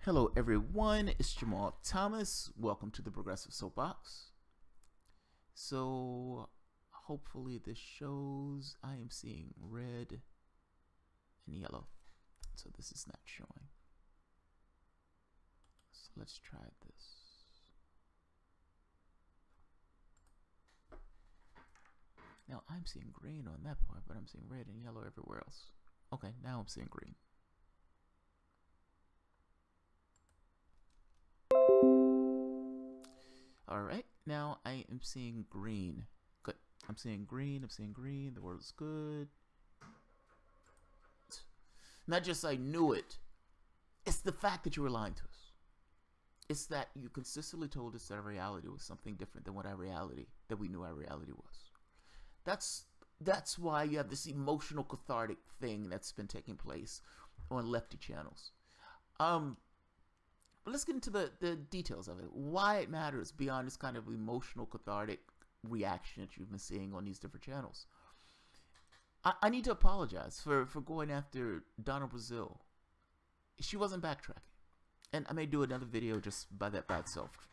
Hello everyone, it's Jamal Thomas. Welcome to the Progressive Soapbox. So hopefully this shows. I am seeing red and yellow, so this is not showing. So let's try this. Now I'm seeing green on that part, but I'm seeing red and yellow everywhere else. Okay, now I'm seeing green. Alright, now I am seeing green. Good. I'm seeing green, the word is good. Not just I knew it, it's the fact that you were lying to us. It's that you consistently told us that our reality was something different than what we knew our reality was. That's why you have this emotional cathartic thing that's been taking place on lefty channels. But let's get into the details of it. Why it matters beyond this kind of emotional cathartic reaction that you've been seeing on these different channels. I need to apologize for going after Donna Brazile. She wasn't backtracking. And I may do another video just by itself.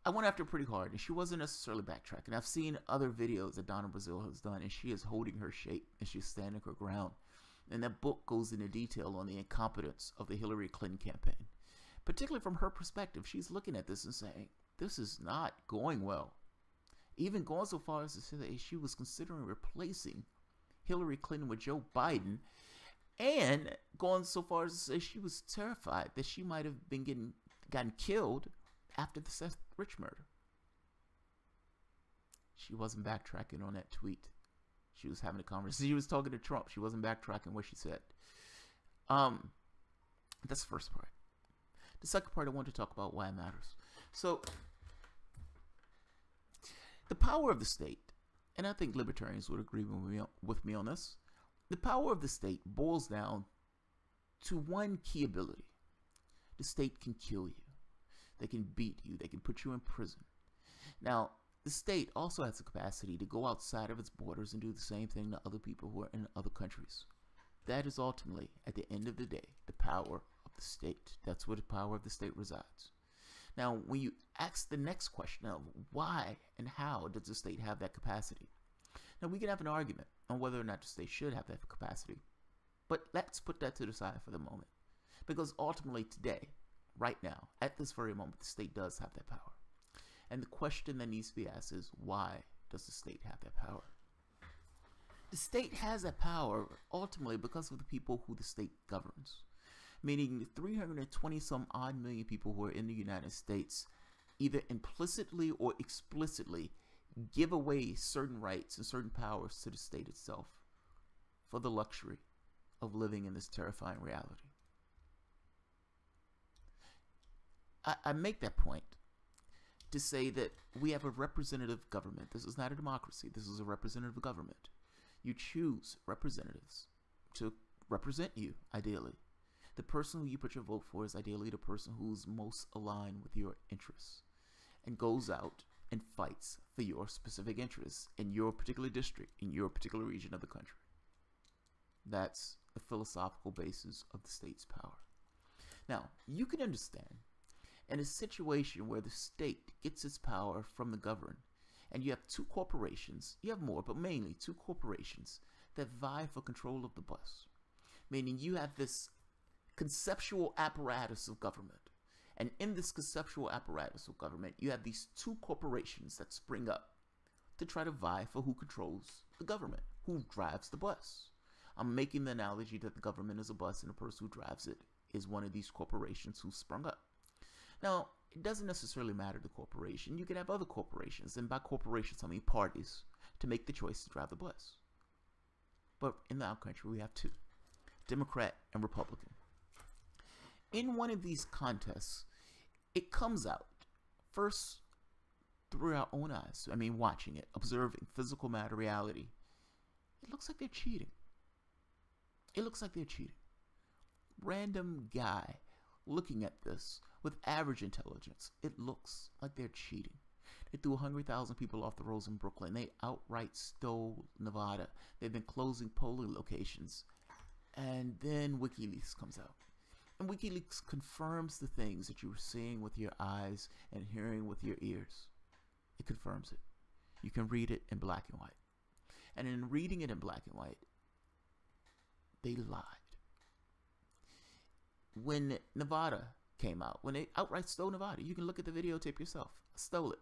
I went after her pretty hard, and she wasn't necessarily backtracking. I've seen other videos that Donna Brazile has done, and she is holding her shape, and she's standing her ground. And that book goes into detail on the incompetence of the Hillary Clinton campaign. Particularly from her perspective, she's looking at this and saying, this is not going well. Even going so far as to say that she was considering replacing Hillary Clinton with Joe Biden, and going so far as to say she was terrified that she might have been gotten killed after the Seth Rich murder. She wasn't backtracking on that tweet. She was having a conversation. She was talking to Trump. She wasn't backtracking what she said. That's the first part. The second part, I want to talk about why it matters. So, the power of the state, and I think libertarians would agree with me on this, the power of the state boils down to one key ability. The state can kill you. They can beat you. They can put you in prison. Now, the state also has the capacity to go outside of its borders and do the same thing to other people who are in other countries. That is ultimately, at the end of the day, the power of the state. That's where the power of the state resides. Now, when you ask the next question of why and how does the state have that capacity? Now, we can have an argument on whether or not the state should have that capacity, but let's put that to the side for the moment. Because ultimately today, right now, at this very moment, the state does have that power. And the question that needs to be asked is, why does the state have that power? The state has that power ultimately because of the people who the state governs. Meaning the 320 some odd million people who are in the United States either implicitly or explicitly give away certain rights and certain powers to the state itself for the luxury of living in this terrifying reality. I make that point to say that we have a representative government. This is not a democracy. This is a representative government. You choose representatives to represent you, ideally. The person who you put your vote for is ideally the person who's most aligned with your interests and goes out and fights for your specific interests in your particular district, in your particular region of the country. That's the philosophical basis of the state's power. Now, you can understand in a situation where the state gets its power from the governed, and you have two corporations, you have more, but mainly two corporations that vie for control of the bus. Meaning you have this conceptual apparatus of government. And in this conceptual apparatus of government, you have these two corporations that spring up to try to vie for who controls the government, who drives the bus. I'm making the analogy that the government is a bus and the person who drives it is one of these corporations who sprung up. Now, it doesn't necessarily matter the corporation. You can have other corporations, and by corporations I mean parties, to make the choice to drive the bus. But in our country, we have two, Democrat and Republican. In one of these contests, it comes out, first through our own eyes, watching it, observing physical matter reality. It looks like they're cheating. It looks like they're cheating. Random guy looking at this with average intelligence, it looks like they're cheating. They threw 100,000 people off the roads in Brooklyn. They outright stole Nevada. They've been closing polling locations. And then WikiLeaks comes out. And WikiLeaks confirms the things that you were seeing with your eyes and hearing with your ears. It confirms it. You can read it in black and white. And in reading it in black and white, they lied. When Nevada came out, when they outright stole Nevada, you can look at the videotape yourself. I stole it.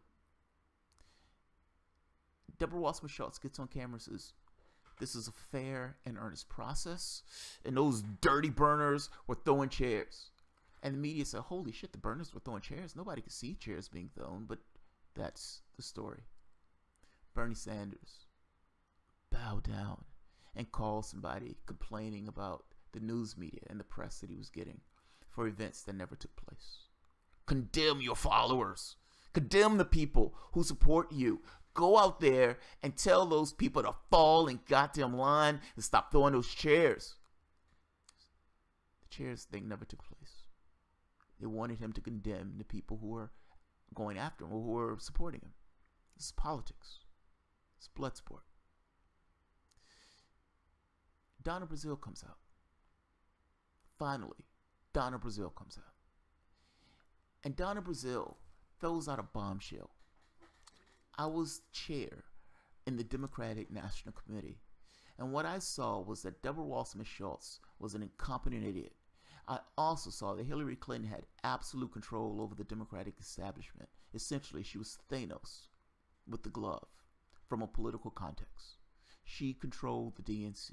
Deborah Wasserman Schultz gets on camera and says, this is a fair and earnest process, and those dirty burners were throwing chairs. And the media said, holy shit, the burners were throwing chairs. Nobody could see chairs being thrown, but that's the story. Bernie Sanders bowed down and called somebody complaining about the news media and the press that he was getting for events that never took place. Condemn your followers. Condemn the people who support you. Go out there and tell those people to fall in goddamn line and stop throwing those chairs. The chairs thing never took place. They wanted him to condemn the people who were going after him or who were supporting him. This is politics. It's blood sport. Donna Brazile comes out. Finally, Donna Brazile comes out. And Donna Brazile throws out a bombshell. I was chair in the Democratic National Committee, and what I saw was that Deborah Wasserman Schultz was an incompetent idiot. I also saw that Hillary Clinton had absolute control over the Democratic establishment. Essentially, she was Thanos with the glove from a political context. She controlled the DNC,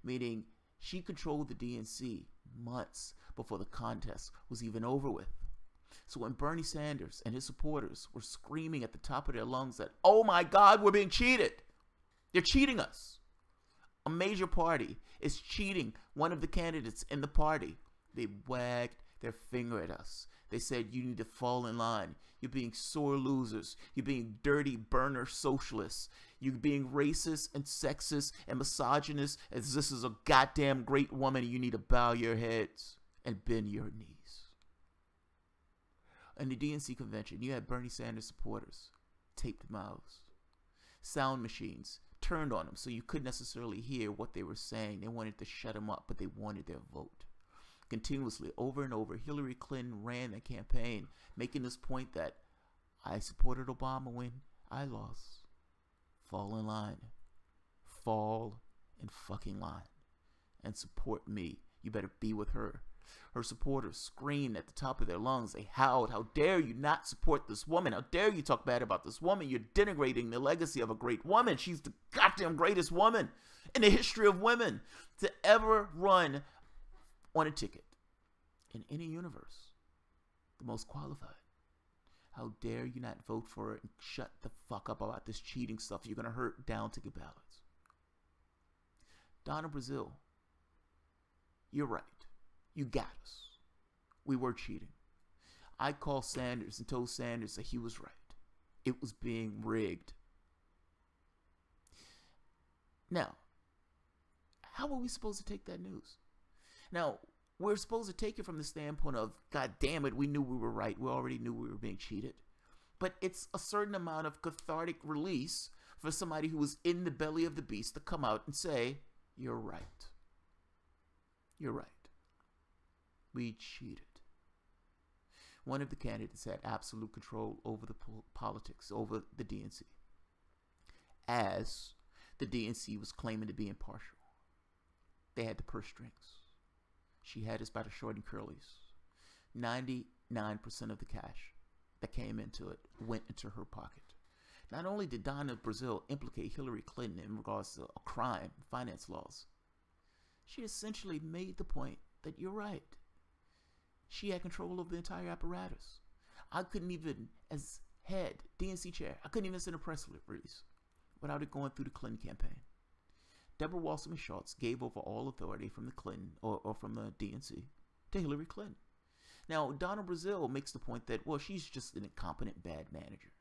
meaning she controlled the DNC months before the contest was even over with. So when Bernie Sanders and his supporters were screaming at the top of their lungs that, oh my God, we're being cheated. They're cheating us. A major party is cheating one of the candidates in the party. They wagged their finger at us. They said, you need to fall in line. You're being sore losers. You're being dirty burner socialists. You're being racist and sexist and misogynist as this is a goddamn great woman and you need to bow your heads and bend your knees. In the DNC convention, you had Bernie Sanders supporters, taped mouths, sound machines turned on them so you couldn't necessarily hear what they were saying. They wanted to shut them up, but they wanted their vote. Continuously, over and over, Hillary Clinton ran the campaign, making this point that I supported Obama when I lost. Fall in line. Fall in fucking line. And support me. You better be with her. Her supporters screamed at the top of their lungs. They howled, how dare you not support this woman? How dare you talk bad about this woman? You're denigrating the legacy of a great woman. She's the goddamn greatest woman in the history of women to ever run on a ticket in any universe. The most qualified. How dare you not vote for her and shut the fuck up about this cheating stuff? You're going to hurt down ticket ballots. Donna Brazile, you're right. You got us. We were cheating. I called Sanders and told Sanders that he was right. It was being rigged. Now, how are we supposed to take that news? Now, we're supposed to take it from the standpoint of, God damn it, we knew we were right. We already knew we were being cheated. But it's a certain amount of cathartic release for somebody who was in the belly of the beast to come out and say, you're right. You're right. We cheated. One of the candidates had absolute control over the politics, over the DNC, as the DNC was claiming to be impartial. They had the purse strings. She had us by the short and curlies. 99% of the cash that came into it went into her pocket. Not only did Donna Brazile implicate Hillary Clinton in regards to a crime, finance laws, she essentially made the point that you're right. She had control of the entire apparatus. I couldn't even, as head, DNC chair, I couldn't even send a press release without it going through the Clinton campaign. Deborah Wasserman Schultz gave over all authority from the Clinton, or from the DNC, to Hillary Clinton. Now, Donna Brazile makes the point that, well, she's just an incompetent bad manager.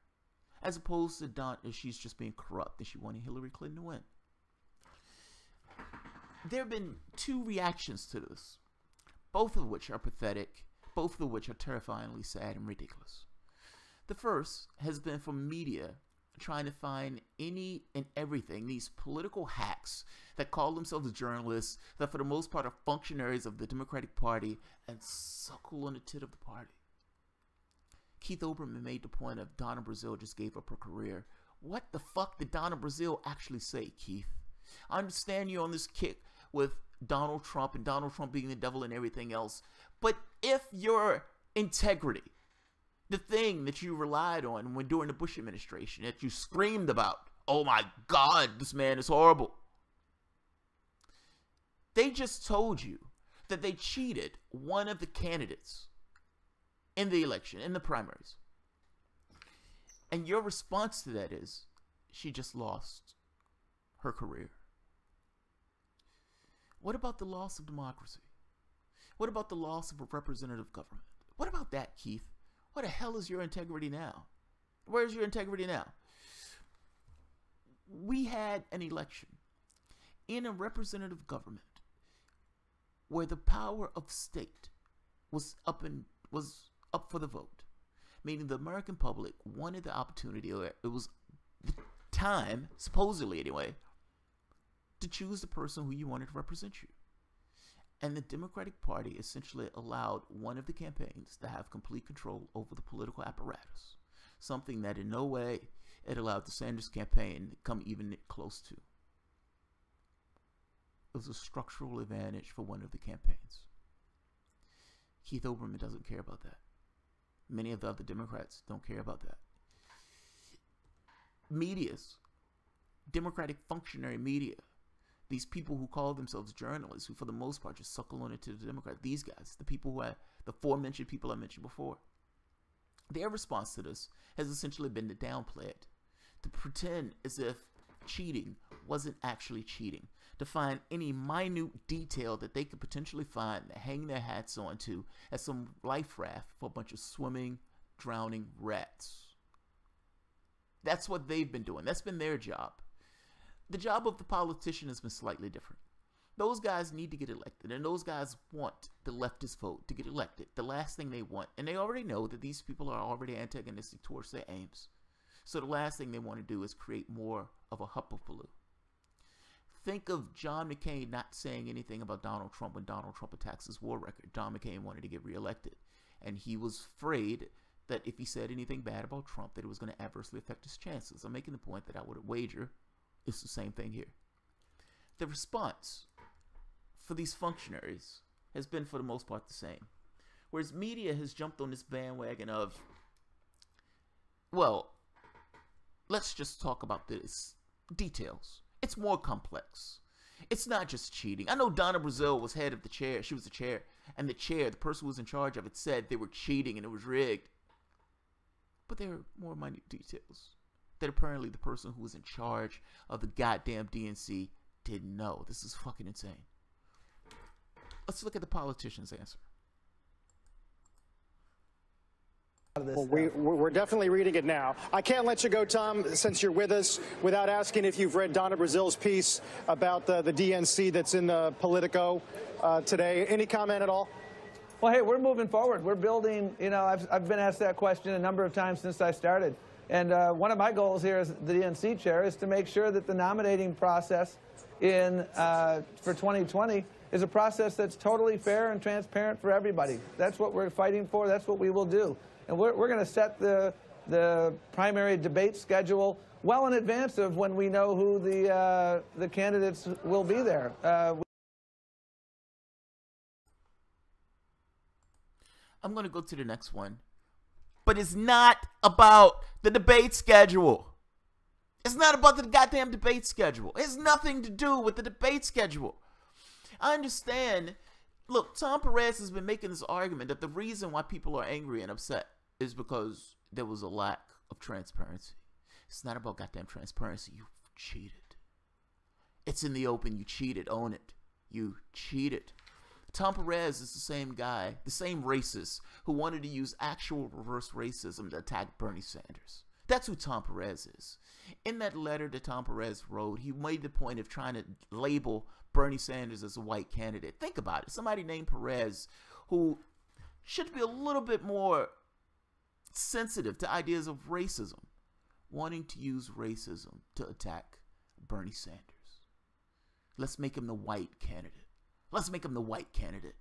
As opposed to she's just being corrupt and she wanted Hillary Clinton to win. There have been two reactions to this, both of which are pathetic, both of which are terrifyingly sad and ridiculous. The first has been from media trying to find any and everything, these political hacks that call themselves journalists, that for the most part are functionaries of the Democratic Party, and suckle on the tit of the party. Keith Olbermann made the point of Donna Brazile just gave up her career. What the fuck did Donna Brazile actually say, Keith? I understand you're on this kick with Donald Trump and Donald Trump being the devil and everything else, but if your integrity, the thing that you relied on when during the Bush administration, that you screamed about, oh my God, this man is horrible. They just told you that they cheated one of the candidates in the election, in the primaries. And your response to that is, she just lost her career. What about the loss of democracy? What about the loss of a representative government? What about that, Keith? Where the hell is your integrity now? Where's your integrity now? We had an election in a representative government where the power of state was up for the vote, meaning the American public wanted the opportunity, or it was the time, supposedly anyway, to choose the person who you wanted to represent you. And the Democratic Party essentially allowed one of the campaigns to have complete control over the political apparatus, something that in no way it allowed the Sanders campaign to come even close to. It was a structural advantage for one of the campaigns. Keith Olbermann doesn't care about that. Many of the other Democrats don't care about that. Medias, Democratic functionary media, these people who call themselves journalists, who for the most part just suckle on it to the Democrats, these guys, the people who the aforementioned people I mentioned before, their response to this has essentially been to downplay it, to pretend as if cheating wasn't actually cheating, to find any minute detail that they could potentially find to hang their hats onto as some life raft for a bunch of swimming, drowning rats. That's what they've been doing. That's been their job. The job of the politician has been slightly different. Those guys need to get elected, and those guys want the leftist vote to get elected. The last thing they want, and they already know that these people are already antagonistic towards their aims. So the last thing they want to do is create more of a hullabaloo. Think of John McCain not saying anything about Donald Trump when Donald Trump attacks his war record. John McCain wanted to get reelected, and he was afraid that if he said anything bad about Trump, that it was going to adversely affect his chances. I'm making the point that I would wager it's the same thing here. The response for these functionaries has been, for the most part, the same. Whereas media has jumped on this bandwagon of, well, let's just talk about this details. It's more complex. It's not just cheating. I know Donna Brazile was head of the chair. She was the chair. And the chair, the person who was in charge of it, said they were cheating and it was rigged. But there are more minute details that apparently the person who was in charge of the goddamn DNC didn't know. This is fucking insane. Let's look at the politician's answer. Well, we're definitely reading it now. I can't let you go, Tom, since you're with us, without asking if you've read Donna Brazile's piece about the DNC that's in the Politico today. Any comment at all? Well, hey, we're moving forward. We're building, you know, I've been asked that question a number of times since I started. And one of my goals here as the DNC chair is to make sure that the nominating process for 2020 is a process that's totally fair and transparent for everybody. That's what we're fighting for. That's what we will do. And we're going to set the primary debate schedule well in advance of when we know who the candidates will be there. I'm going to go to the next one. But it's not about the debate schedule. It's not about the goddamn debate schedule. It has nothing to do with the debate schedule. I understand. Look, Tom Perez has been making this argument that the reason why people are angry and upset is because there was a lack of transparency. It's not about goddamn transparency. You cheated. It's in the open. You cheated. Own it. You cheated. Tom Perez is the same guy, the same racist who wanted to use actual reverse racism to attack Bernie Sanders. That's who Tom Perez is. In that letter that Tom Perez wrote, he made the point of trying to label Bernie Sanders as a white candidate. Think about it. Somebody named Perez who should be a little bit more sensitive to ideas of racism. wanting to use racism to attack Bernie Sanders. Let's make him the white candidate. Let's make him the white candidate.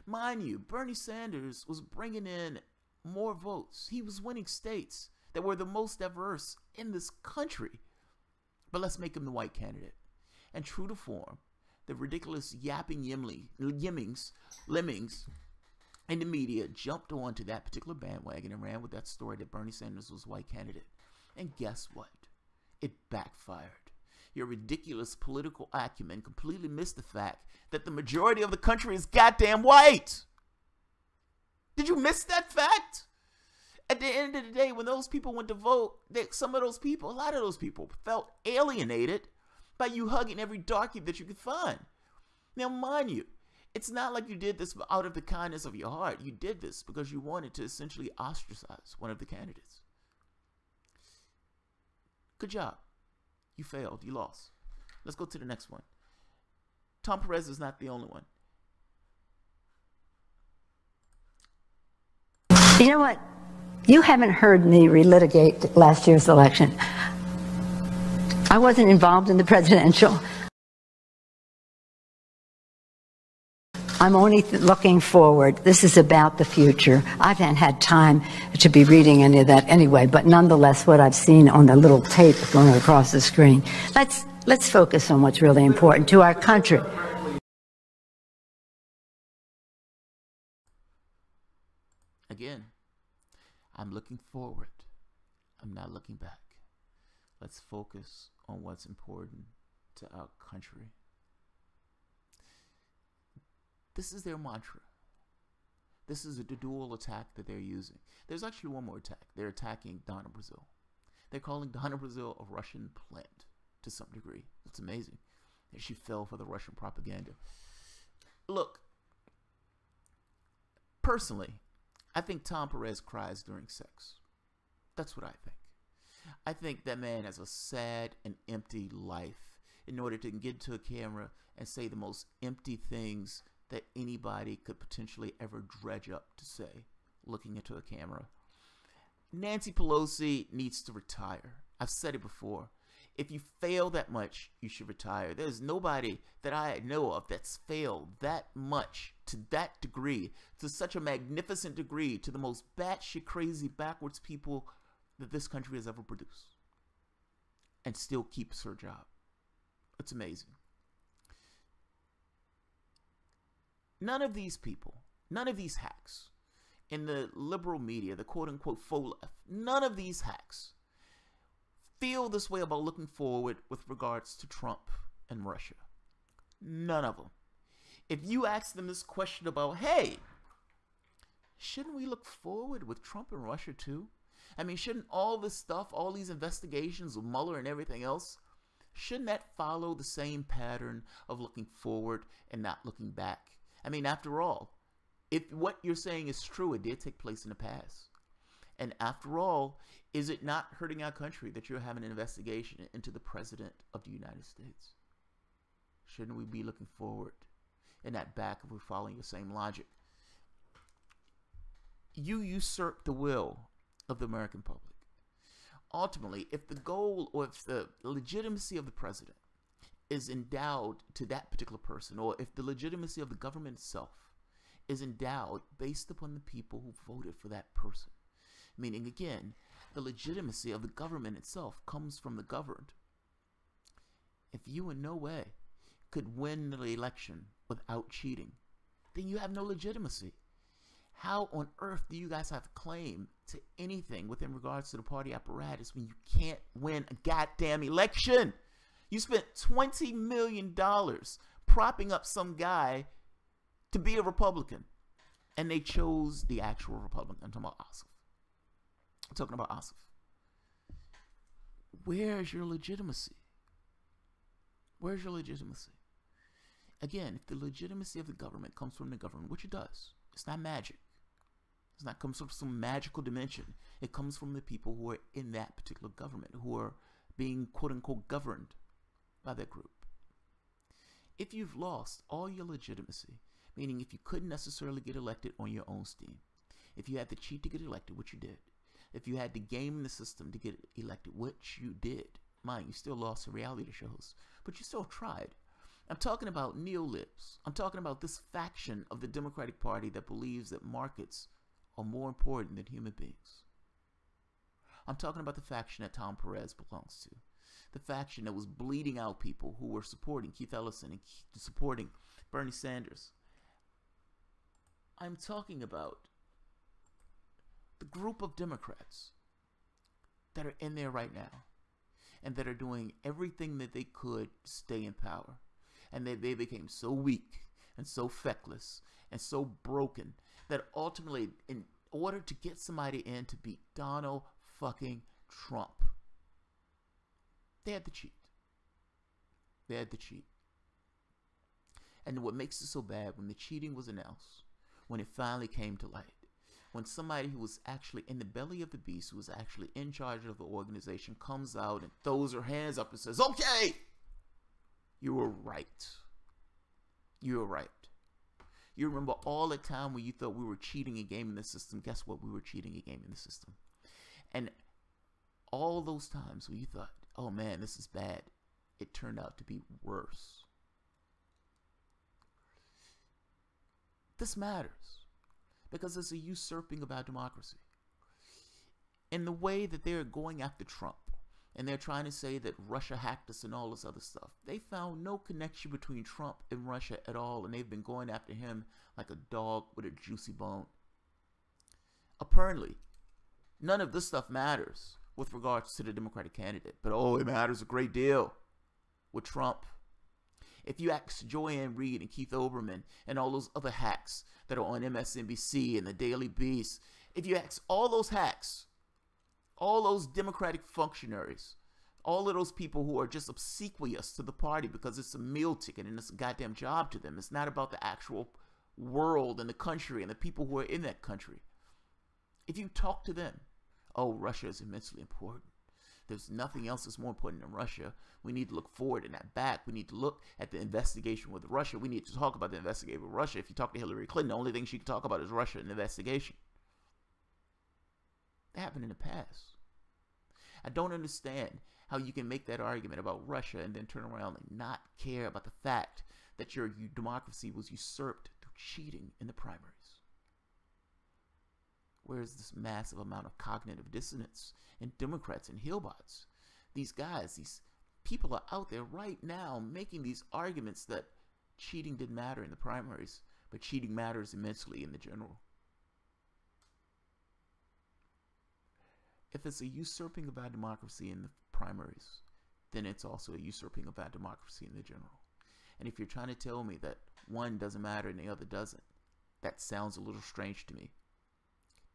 Mind you, Bernie Sanders was bringing in more votes. He was winning states that were the most diverse in this country. But let's make him the white candidate. And true to form, the ridiculous yapping lemmings in the media jumped onto that particular bandwagon and ran with that story that Bernie Sanders was a white candidate. And guess what? It backfired. Your ridiculous political acumen completely missed the fact that the majority of the country is goddamn white. Did you miss that fact? At the end of the day, when those people went to vote, a lot of those people felt alienated by you hugging every darkie that you could find. Now, mind you, it's not like you did this out of the kindness of your heart. You did this because you wanted to essentially ostracize one of the candidates. Good job. You failed. You lost. Let's go to the next one. Tom Perez is not the only one. You know what? You haven't heard me relitigate last year's election. I wasn't involved in the presidential. I'm only looking forward. This is about the future. I haven't had time to be reading any of that anyway, but nonetheless, what I've seen on the little tape going across the screen. Let's focus on what's really important to our country. Again, I'm looking forward. I'm not looking back. Let's focus on what's important to our country. This is their mantra. This is the dual attack that they're using. There's actually one more attack. They're attacking Donna Brazile. They're calling Donna Brazile a Russian plant to some degree. It's amazing that she fell for the Russian propaganda. Look, personally, I think Tom Perez cries during sex. That's what I think. I think that man has a sad and empty life in order to get to a camera and say the most empty things that anybody could potentially ever dredge up to say looking into a camera. Nancy Pelosi needs to retire. I've said it before. If you fail that much, you should retire. There's nobody that I know of that's failed that much, to that degree, to such a magnificent degree, to the most batshit crazy backwards people that this country has ever produced, and still keeps her job. It's amazing. None of these people, none of these hacks in the liberal media, the quote-unquote faux left, none of these hacks feel this way about looking forward with regards to Trump and Russia. None of them. If you ask them this question about, hey, shouldn't we look forward with Trump and Russia too? I mean, shouldn't all this stuff, all these investigations with Mueller and everything else, shouldn't that follow the same pattern of looking forward and not looking back? I mean, after all, if what you're saying is true, it did take place in the past. And after all, is it not hurting our country that you're having an investigation into the President of the United States? Shouldn't we be looking forward and not back if we're following the same logic? You usurp the will of the American public. Ultimately, if the goal or if the legitimacy of the president is endowed to that particular person, or if the legitimacy of the government itself is endowed based upon the people who voted for that person, meaning, again, the legitimacy of the government itself comes from the governed. If you in no way could win the election without cheating, then you have no legitimacy. How on earth do you guys have claim to anything within regards to the party apparatus when you can't win a goddamn election? You spent $20 million propping up some guy to be a Republican, and they chose the actual Republican. I'm talking about Ossoff. I'm talking about Ossoff. Where's your legitimacy? Where's your legitimacy? Again, if the legitimacy of the government comes from the government, which it does, it's not magic. It's not comes from some magical dimension. It comes from the people who are in that particular government, who are being quote-unquote governed by that group. If you've lost all your legitimacy, meaning if you couldn't necessarily get elected on your own steam, if you had to cheat to get elected, which you did, if you had to game the system to get elected, which you did, mind you still lost to reality shows, but you still tried. I'm talking about neo-libs. I'm talking about this faction of the Democratic Party that believes that markets are more important than human beings. I'm talking about the faction that Tom Perez belongs to. The faction that was bleeding out people who were supporting Keith Ellison and supporting Bernie Sanders. I'm talking about the group of Democrats that are in there right now and that are doing everything that they could to stay in power. And they became so weak and so feckless and so broken that ultimately, in order to get somebody in to beat Donald fucking Trump, they had to cheat. They had to cheat. And what makes it so bad, when the cheating was announced, when it finally came to light, when somebody who was actually in the belly of the beast, who was actually in charge of the organization, comes out and throws her hands up and says, okay, you were right. You were right. You remember all the time when you thought we were cheating and gaming the system. Guess what? We were cheating and gaming the system. And all those times when you thought, oh man, this is bad, it turned out to be worse. This matters because it's a usurping of our democracy. In the way that they're going after Trump, and they're trying to say that Russia hacked us and all this other stuff, they found no connection between Trump and Russia at all, and they've been going after him like a dog with a juicy bone. Apparently, none of this stuff matters with regards to the Democratic candidate, but oh, it matters a great deal with Trump. If you ask Joanne Reed and Keith Olbermann and all those other hacks that are on MSNBC and the Daily Beast, if you ask all those hacks, all those Democratic functionaries, all of those people who are just obsequious to the party because it's a meal ticket and it's a goddamn job to them. It's not about the actual world and the country and the people who are in that country. If you talk to them, oh, Russia is immensely important. There's nothing else that's more important than Russia. We need to look forward and not back. We need to look at the investigation with Russia. We need to talk about the investigation with Russia. If you talk to Hillary Clinton, the only thing she can talk about is Russia and the investigation. That happened in the past. I don't understand how you can make that argument about Russia and then turn around and not care about the fact that your democracy was usurped through cheating in the primaries. Where's this massive amount of cognitive dissonance in Democrats and Hillbots? These guys, these people are out there right now making these arguments that cheating didn't matter in the primaries, but cheating matters immensely in the general. If it's a usurping of our democracy in the primaries, then it's also a usurping of our democracy in the general. And if you're trying to tell me that one doesn't matter and the other doesn't, that sounds a little strange to me.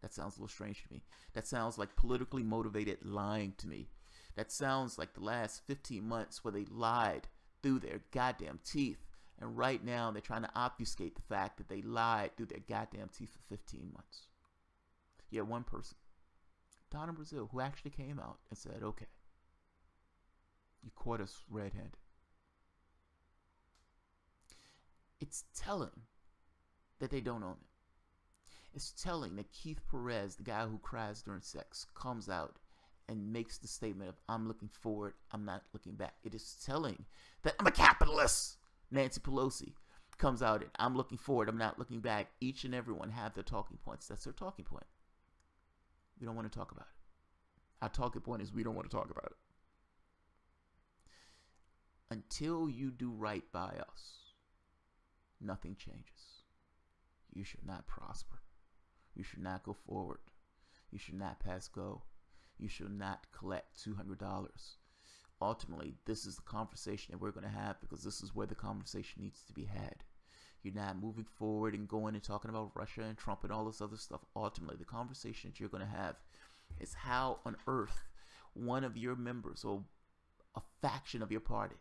That sounds a little strange to me. That sounds like politically motivated lying to me. That sounds like the last 15 months where they lied through their goddamn teeth. And right now they're trying to obfuscate the fact that they lied through their goddamn teeth for 15 months. Yeah, one person, Donna Brazile, who actually came out and said, okay, you caught us red-handed. It's telling that they don't own it. It's telling that Keith Perez, the guy who cries during sex, comes out and makes the statement of, I'm looking forward, I'm not looking back. It is telling that I'm a capitalist. Nancy Pelosi comes out and I'm looking forward, I'm not looking back. Each and every one have their talking points. That's their talking point. We don't want to talk about it. Our talking point is we don't want to talk about it. Until you do right by us, nothing changes. You should not prosper. You should not go forward. You should not pass go. You should not collect $200. Ultimately, this is the conversation that we're going to have because this is where the conversation needs to be had. You're not moving forward and going and talking about Russia and Trump and all this other stuff. Ultimately, the conversation that you're going to have is how on earth one of your members or a faction of your party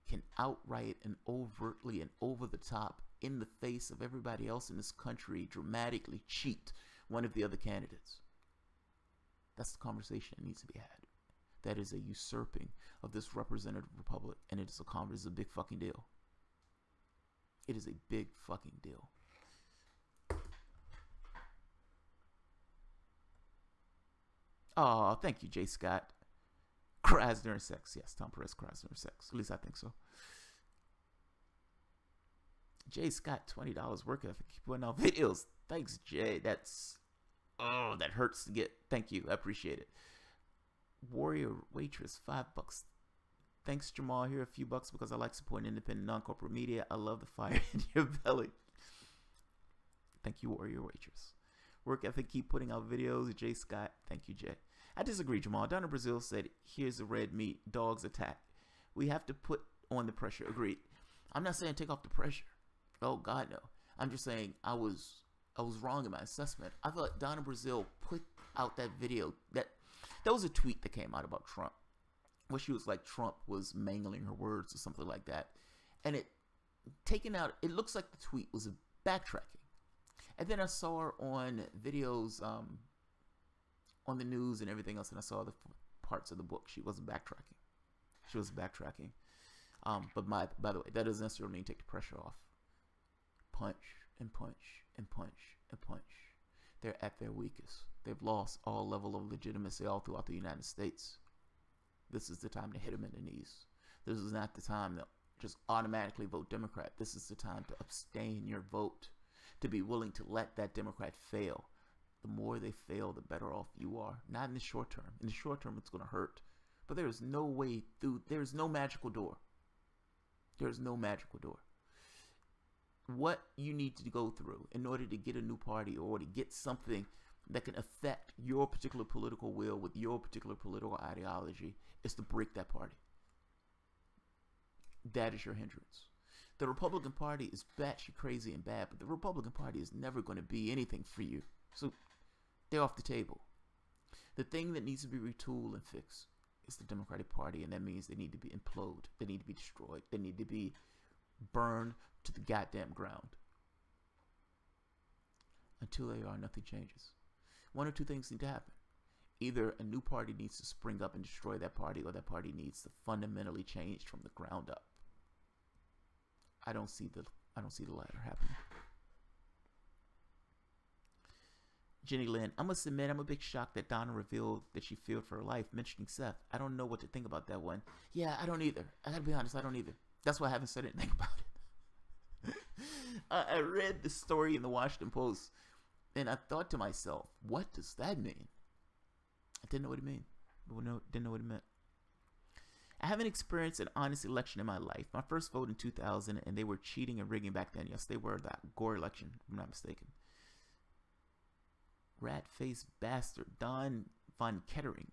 can outright and overtly and over the top in the face of everybody else in this country dramatically cheat one of the other candidates. That's the conversation that needs to be had. That is a usurping of this representative republic, and it is a big fucking deal. It is a big fucking deal. Oh, thank you, Jay Scott. Cries during sex. Yes, Tom Perez cries during sex. At least I think so. Jay Scott, $20 work ethic. Keep putting out videos. Thanks, Jay. That's... Oh, that hurts to get. Thank you. I appreciate it. Warrior Waitress, $5. Thanks, Jamal. Here a few bucks because I like supporting independent non-corporate media. I love the fire in your belly. Thank you, Warrior Waitress. Work ethic, keep putting out videos. Jay Scott. Thank you, Jay. I disagree, Jamal. Donna Brazil said, here's the red meat. Dogs attack. We have to put on the pressure. Agreed. I'm not saying take off the pressure. Oh, God, no. I'm just saying I was wrong in my assessment. I thought Donna Brazil put out that video. That was a tweet that came out about Trump, where she was like Trump was mangling her words or something like that. And it looks like the tweet was a backtracking. And then I saw her on videos on the news and everything else, and I saw the parts of the book. She wasn't backtracking. She was backtracking. But by the way, that doesn't necessarily mean take the pressure off. Punch and punch and punch and punch. They're at their weakest. They've lost all level of legitimacy all throughout the United States. This is the time to hit them in the knees. This is not the time to just automatically vote Democrat. This is the time to abstain your vote, to be willing to let that Democrat fail. The more they fail, the better off you are. Not in the short term. In the short term, it's going to hurt. But there is no way through. There is no magical door. There is no magical door. What you need to go through in order to get a new party or to get something that can affect your particular political will with your particular political ideology is to break that party. That is your hindrance. The Republican Party is batshit crazy and bad, but the Republican Party is never going to be anything for you. So they're off the table. The thing that needs to be retooled and fixed is the Democratic Party, and that means they need to be imploded. They need to be destroyed. They need to be burned to the goddamn ground. Until they are, nothing changes. One or two things need to happen. Either a new party needs to spring up and destroy that party, or that party needs to fundamentally change from the ground up. I don't see the latter happening. Jenny Lynn, I must admit I'm a bit shocked that Donna revealed that she feared for her life, mentioning Seth. I don't know what to think about that one. Yeah, I don't either. I gotta be honest, I don't either. That's why I haven't said anything about it. I read the story in the Washington Post, and I thought to myself, what does that mean? I didn't know what it meant. Didn't know what it meant. I haven't experienced an honest election in my life. My first vote in 2000, and they were cheating and rigging back then. Yes, they were. That Gore election, if I'm not mistaken. Rat-faced bastard. Don Von Kettering.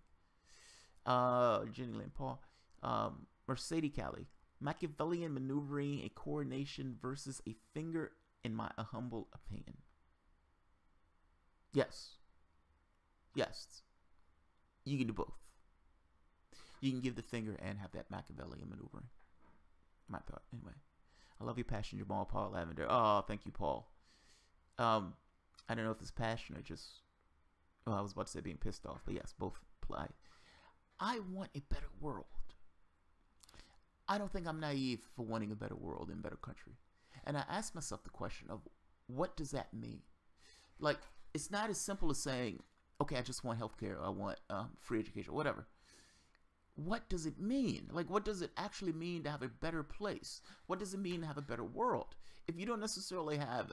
Jenny Lynn Paul. Mercedes Cali. Machiavellian maneuvering, a coronation versus a finger, in my humble opinion. Yes. Yes. You can do both. You can give the finger and have that Machiavellian maneuvering. My thought, anyway. I love your passion, Jamal. Paul Lavender. Oh, thank you, Paul. I don't know if it's passion or just... Oh, I was about to say being pissed off, but yes, both apply. I want a better world. I don't think I'm naive for wanting a better world and a better country. And I ask myself the question of, what does that mean? Like, it's not as simple as saying, okay, I just want healthcare, or I want free education, or whatever. What does it mean? Like, what does it actually mean to have a better place? What does it mean to have a better world? If you don't necessarily have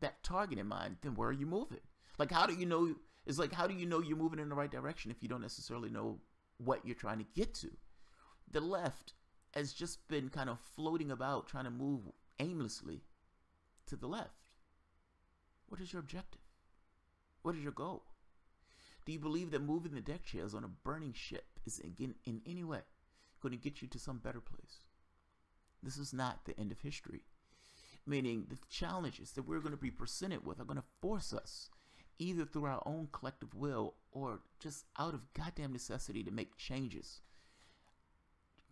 that target in mind, then where are you moving? Like, how do you know? It's like, how do you know you're moving in the right direction if you don't necessarily know what you're trying to get to? The left has just been kind of floating about, trying to move aimlessly to the left. What is your objective? What is your goal? Do you believe that moving the deck chairs on a burning ship is in any way going to get you to some better place? This is not the end of history. Meaning the challenges that we're going to be presented with are going to force us, either through our own collective will or just out of goddamn necessity, to make changes.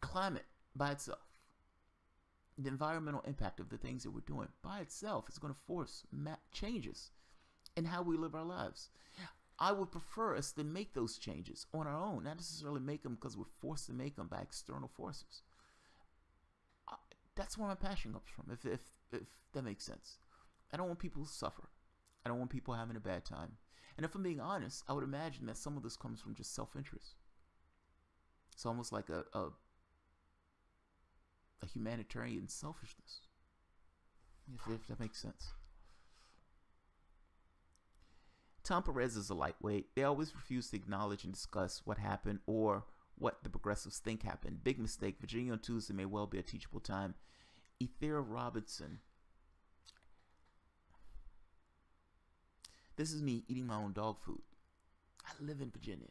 Climate by itself, the environmental impact of the things that we're doing by itself is going to force changes in how we live our lives. I would prefer us to make those changes on our own, not necessarily make them because we're forced to make them by external forces. That's where my passion comes from, if that makes sense. I don't want people to suffer. I don't want people having a bad time. And if I'm being honest, I would imagine that some of this comes from just self-interest. It's almost like a humanitarian selfishness, if that makes sense. Tom Perez is a lightweight. They always refuse to acknowledge and discuss what happened or what the progressives think happened. Big mistake. Virginia on Tuesday may well be a teachable time. Ethera Robinson. This is me eating my own dog food. I live in Virginia.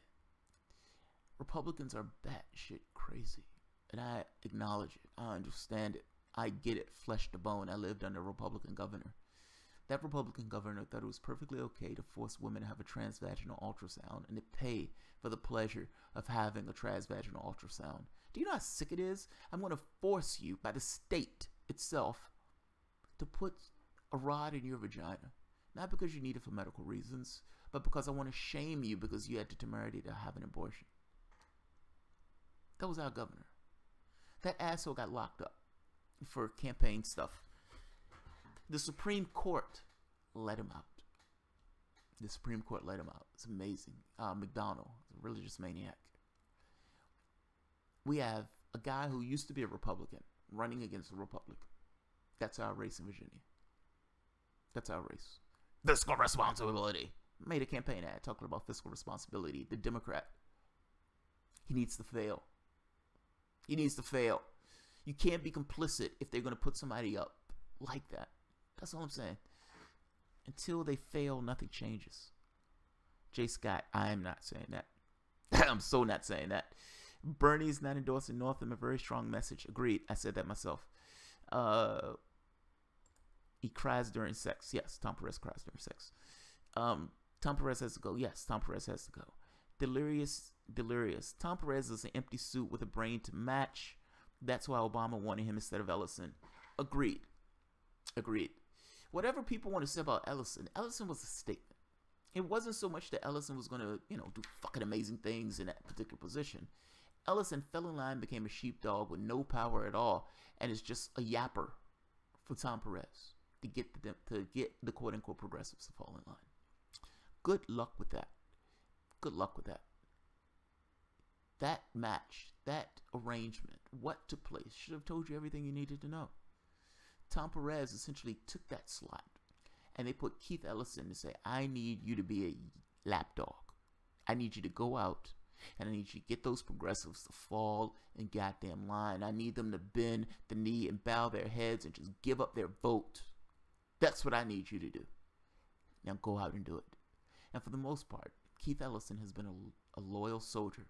Republicans are batshit crazy. And I acknowledge it. I understand it. I get it, flesh to bone. I lived under a Republican governor. That Republican governor thought it was perfectly okay to force women to have a transvaginal ultrasound and to pay for the pleasure of having a transvaginal ultrasound. Do you know how sick it is? I'm going to force you by the state itself to put a rod in your vagina. Not because you need it for medical reasons, but because I want to shame you because you had the temerity to have an abortion. That was our governor. That asshole got locked up for campaign stuff. The Supreme Court let him out. The Supreme Court let him out. It's amazing. McDonnell, a religious maniac. We have a guy who used to be a Republican running against a Republican. That's our race in Virginia. That's our race. Fiscal responsibility. Made a campaign ad talking about fiscal responsibility. The Democrat. He needs to fail. He needs to fail. You can't be complicit if they're going to put somebody up like that. That's all I'm saying. Until they fail, nothing changes. Jay Scott, I am not saying that. I'm so not saying that. Bernie's not endorsing Northam, a very strong message. Agreed. I said that myself. He cries during sex. Yes, Tom Perez cries during sex. Tom Perez has to go. Yes, Tom Perez has to go. Delirious. Tom Perez is an empty suit with a brain to match. That's why Obama wanted him instead of Ellison. Agreed. Whatever people want to say about Ellison was a statement. It wasn't so much that Ellison was going to, do fucking amazing things in that particular position. Ellison fell in line, became a sheepdog with no power at all, and is just a yapper for Tom Perez to get the quote-unquote progressives to fall in line. Good luck with that. That match, that arrangement, what took place, should have told you everything you needed to know. Tom Perez essentially took that slot, and they put Keith Ellison to say, I need you to be a lapdog. I need you to go out, and I need you to get those progressives to fall in goddamn line. I need them to bend the knee and bow their heads and just give up their vote. That's what I need you to do. Now go out and do it. And for the most part, Keith Ellison has been a loyal soldier.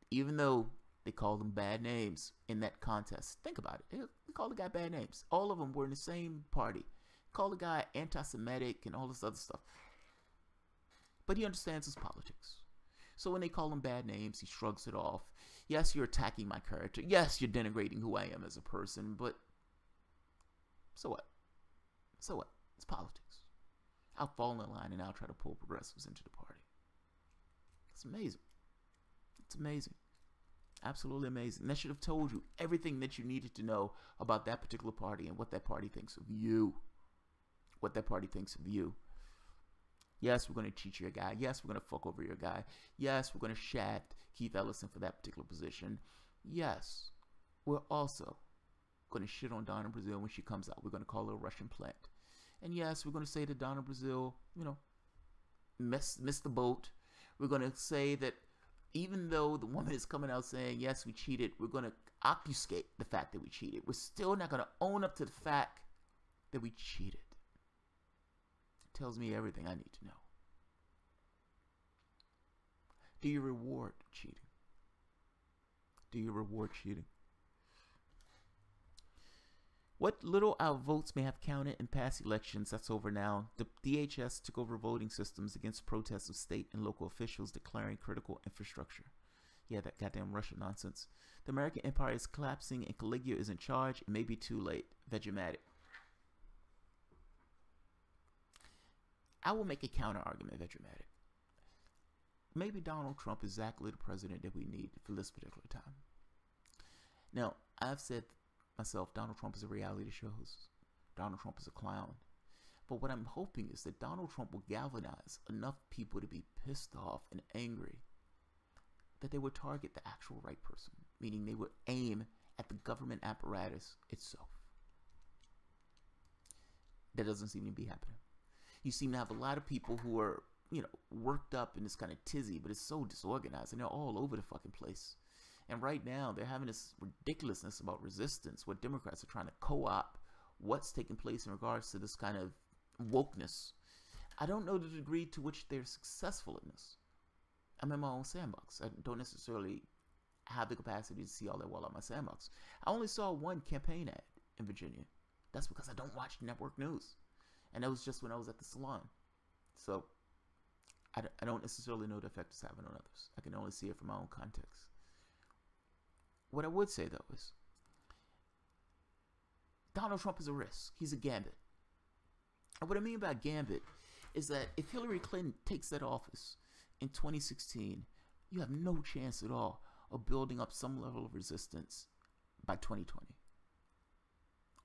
Even though they called him bad names in that contest. Think about it. They called the guy bad names. All of them were in the same party. Called the guy anti-Semitic and all this other stuff. But he understands his politics. So when they call him bad names, he shrugs it off. Yes, you're attacking my character. Yes, you're denigrating who I am as a person. But so what? So what? It's politics. I'll fall in line and I'll try to pull progressives into the party. It's amazing. It's amazing. Absolutely amazing. And that should have told you everything that you needed to know about that particular party and what that party thinks of you. What that party thinks of you. Yes, we're going to cheat your guy. Yes, we're going to fuck over your guy. Yes, we're going to shaft Keith Ellison for that particular position. Yes, we're also going to shit on Donna Brazile when she comes out. We're going to call her a Russian plant. And yes, we're going to say that Donna Brazile, missed the boat. We're going to say that even though the woman is coming out saying, yes, we cheated, we're going to obfuscate the fact that we cheated. We're still not going to own up to the fact that we cheated. It tells me everything I need to know. Do you reward cheating? Do you reward cheating? What little our votes may have counted in past elections, that's over now. The DHS took over voting systems against protests of state and local officials declaring critical infrastructure. Yeah, that goddamn Russian nonsense. The American empire is collapsing and Caligula is in charge. It may be too late. Vegomatic. I will make a counter argument, Vegomatic. Maybe Donald Trump is exactly the president that we need for this particular time. Now, I've said myself, Donald Trump is a reality show host. Donald Trump is a clown. But what I'm hoping is that Donald Trump will galvanize enough people to be pissed off and angry that they would target the actual right person, meaning they would aim at the government apparatus itself. That doesn't seem to be happening. You seem to have a lot of people who are, you know, worked up in this kind of tizzy, but it's so disorganized and they're all over the fucking place. And right now they're having this ridiculousness about resistance, what Democrats are trying to co-opt what's taking place in regards to this kind of wokeness. I don't know the degree to which they're successful in this. I'm in my own sandbox. I don't necessarily have the capacity to see all that well on my sandbox. I only saw one campaign ad in Virginia. That's because I don't watch network news. And that was just when I was at the salon. So I don't necessarily know the effect it's having on others. I can only see it from my own context. What I would say, though, is Donald Trump is a risk. He's a gambit. And what I mean by gambit is that if Hillary Clinton takes that office in 2016, you have no chance at all of building up some level of resistance by 2020.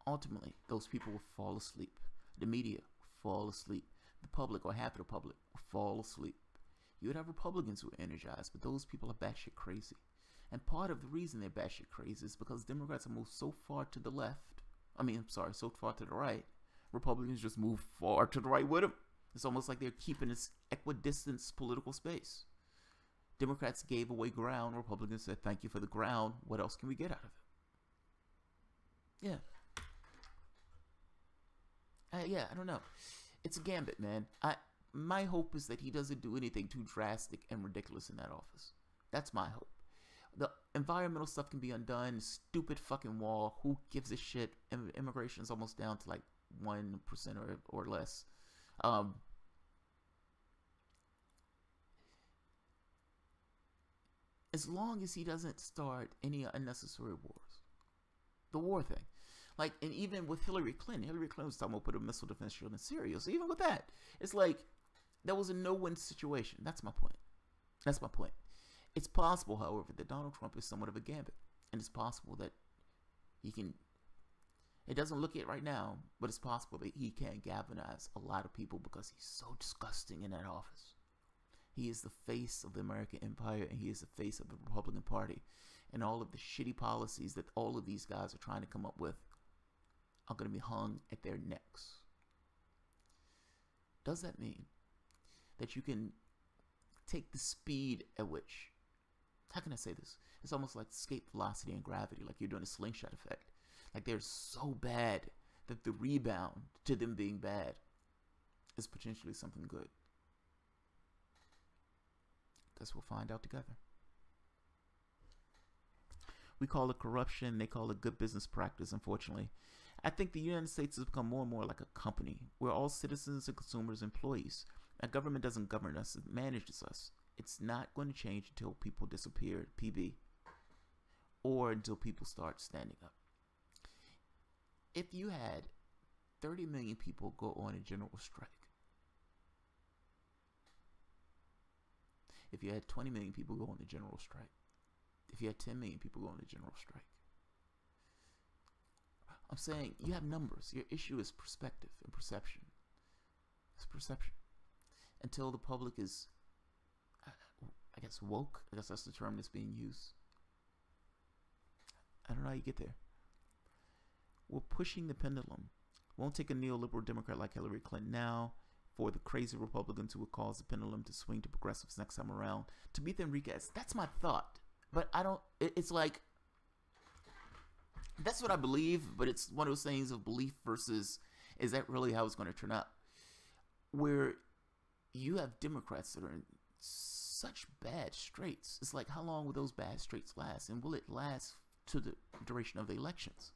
Ultimately, those people will fall asleep. The media will fall asleep. The public, or half of the public, will fall asleep. You would have Republicans who are energized, but those people are batshit crazy. And part of the reason they're batshit crazy is because Democrats have moved so far to the left. So far to the right. Republicans just move far to the right with them. It's almost like they're keeping this equidistant political space. Democrats gave away ground. Republicans said, thank you for the ground. What else can we get out of it? Yeah. I don't know. It's a gambit, man. My hope is that he doesn't do anything too drastic and ridiculous in that office. That's my hope. The environmental stuff can be undone. Stupid fucking wall. Who gives a shit? Immigration is almost down to like 1% or less. As long as he doesn't start any unnecessary wars. The war thing. Like, and even with Hillary Clinton was talking about put a missile defense shield in Syria. So even with that, it's like, that was a no-win situation. That's my point. It's possible, however, that Donald Trump is somewhat of a gambit. And it's possible that he can, it doesn't look it right now, but it's possible that he can galvanize a lot of people because he's so disgusting in that office. He is the face of the American empire, and he is the face of the Republican Party. And all of the shitty policies that all of these guys are trying to come up with are going to be hung at their necks. Does that mean that you can take the speed at which, how can I say this? It's almost like escape velocity and gravity, like you're doing a slingshot effect. Like they're so bad that the rebound to them being bad is potentially something good. Guess we'll find out together. We call it corruption. They call it good business practice, unfortunately. I think the United States has become more and more like a company. We're all citizens and consumers, employees. Our government doesn't govern us. It manages us. It's not going to change until people disappear, PB, or until people start standing up. If you had 30 million people go on a general strike, if you had 20 million people go on a general strike, if you had 10 million people go on a general strike, I'm saying you have numbers. Your issue is perspective and perception. It's perception. Until the public is, I guess, woke. I guess that's the term that's being used. I don't know how you get there. We're pushing the pendulum. Won't take a neoliberal Democrat like Hillary Clinton now for the crazy Republicans who would cause the pendulum to swing to progressives next time around. Tamika Enriquez, that's my thought. But I don't, it's like, that's what I believe, but it's one of those things of belief versus, is that really how it's going to turn out? Where you have Democrats that are in such bad straits. It's like, how long will those bad straits last? And will it last to the duration of the elections?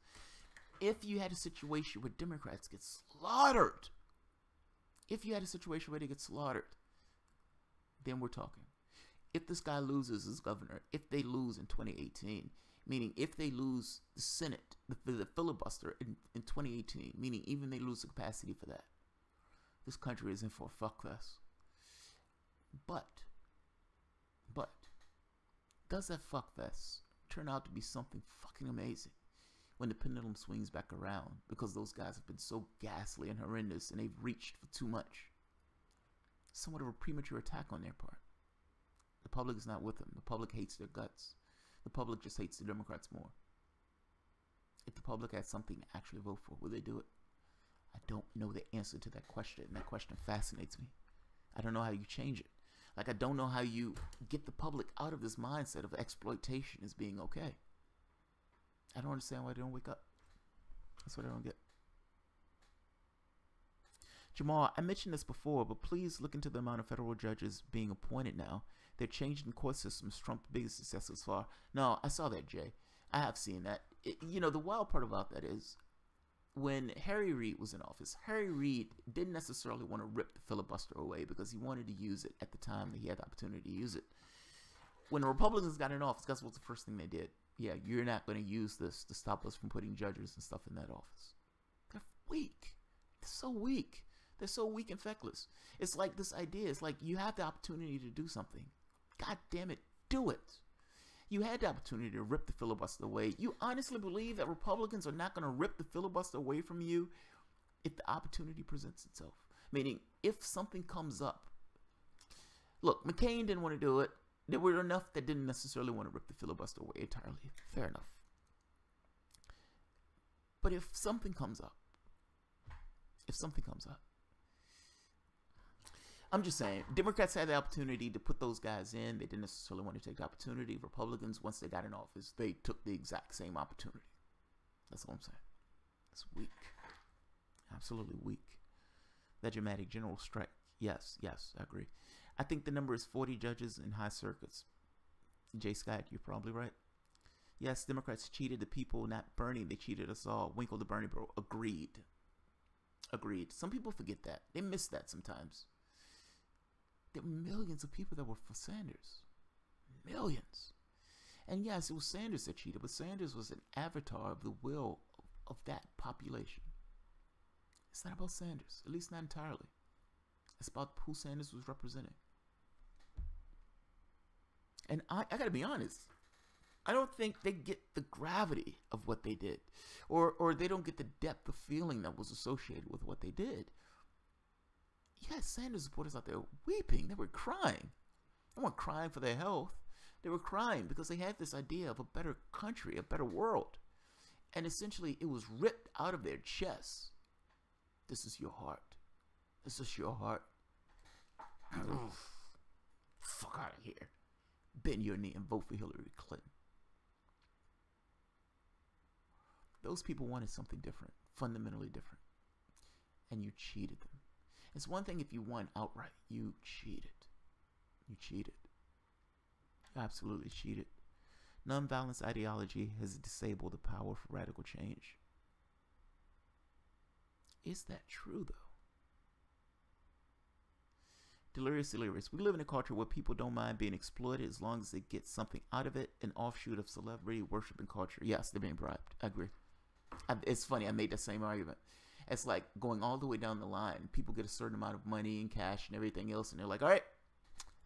If you had a situation where Democrats get slaughtered, if you had a situation where they get slaughtered, then we're talking. If this guy loses as governor, if they lose in 2018, meaning if they lose the Senate, the filibuster in 2018, meaning even they lose the capacity for that, this country is in for a fuckfest. But, does that fuckfest turn out to be something fucking amazing? when the pendulum swings back around, because those guys have been so ghastly and horrendous and they've reached for too much. Somewhat of a premature attack on their part. The public is not with them. The public hates their guts. The public just hates the Democrats more. If the public had something to actually vote for, would they do it? I don't know the answer to that question, and that question fascinates me. I don't know how you change it. Like, I don't know how you get the public out of this mindset of exploitation as being okay. I don't understand why they don't wake up. That's what I don't get. Jamal, I mentioned this before, but please look into the amount of federal judges being appointed now. They're changing court systems. Trump's biggest success so far. No, I saw that, Jay. I have seen that. You know, the wild part about that is when Harry Reid was in office, Harry Reid didn't necessarily want to rip the filibuster away because he wanted to use it at the time that he had the opportunity to use it. When the Republicans got in office, guess what's the first thing they did? Yeah, you're not going to use this to stop us from putting judges and stuff in that office. They're weak. They're so weak. They're so weak and feckless. It's like this idea. It's like you have the opportunity to do something. God damn it, do it. You had the opportunity to rip the filibuster away. You honestly believe that Republicans are not going to rip the filibuster away from you if the opportunity presents itself? Meaning, if something comes up. Look, McCain didn't want to do it. There were enough that didn't necessarily want to rip the filibuster away entirely. Fair enough. But if something comes up, I'm just saying, Democrats had the opportunity to put those guys in. They didn't necessarily want to take the opportunity. Republicans, once they got in office, they took the exact same opportunity. That's all I'm saying. It's weak. Absolutely weak. That dramatic general strike. Yes, I agree. I think the number is 40 judges in high circuits. Jay Scott, you're probably right. Yes, Democrats cheated the people, not Bernie. They cheated us all. Winkle the Bernie bro. Agreed. Some people forget that. They miss that sometimes. There were millions of people that were for Sanders. Millions. And yes, it was Sanders that cheated, but Sanders was an avatar of the will of that population. It's not about Sanders, at least not entirely. It's about who Sanders was representing. And I gotta be honest, I don't think they get the gravity of what they did, or they don't get the depth of feeling that was associated with what they did. Yes, Sanders supporters out there weeping. They were crying. They weren't crying for their health. They were crying because they had this idea of a better country, a better world. And essentially, it was ripped out of their chests. This is your heart. This is your heart. Fuck out of here. Bend your knee and vote for Hillary Clinton. Those people wanted something different, fundamentally different. And you cheated them. It's one thing if you won outright. You cheated. You cheated. You absolutely cheated. Nonviolence ideology has disabled the power for radical change. Is that true, though? Delirious. We live in a culture where people don't mind being exploited as long as they get something out of it. An offshoot of celebrity worshiping culture. Yes, they're being bribed. I agree. It's funny. I made that same argument. It's like going all the way down the line. People get a certain amount of money and cash and everything else, and they're like, all right,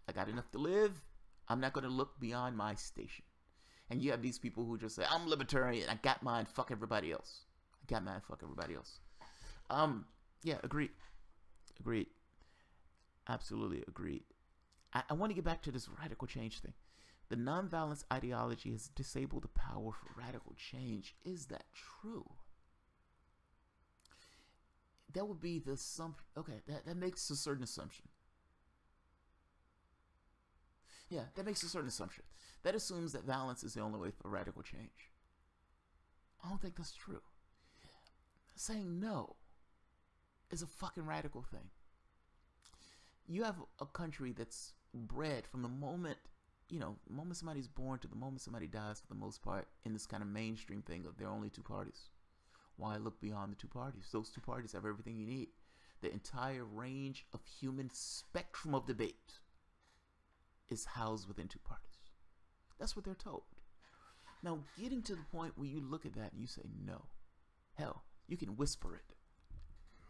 I got enough to live. I'm not going to look beyond my station. And you have these people who just say, I'm libertarian. I got mine. Fuck everybody else. I got mine. Fuck everybody else. Yeah, agreed. Absolutely agreed. I want to get back to this radical change thing. The nonviolence ideology has disabled the power for radical change. Is that true? That would be the assumption. Okay, that makes a certain assumption. Yeah, that makes a certain assumption. That assumes that violence is the only way for radical change. I don't think that's true. Saying no is a fucking radical thing. You have a country that's bred from the moment, the moment somebody's born to the moment somebody dies, for the most part, in this kind of mainstream thing of there are only two parties. Why look beyond the two parties? Those two parties have everything you need. The entire range of human spectrum of debate is housed within two parties. That's what they're told. Now, getting to the point where you look at that and you say no. Hell, you can whisper it.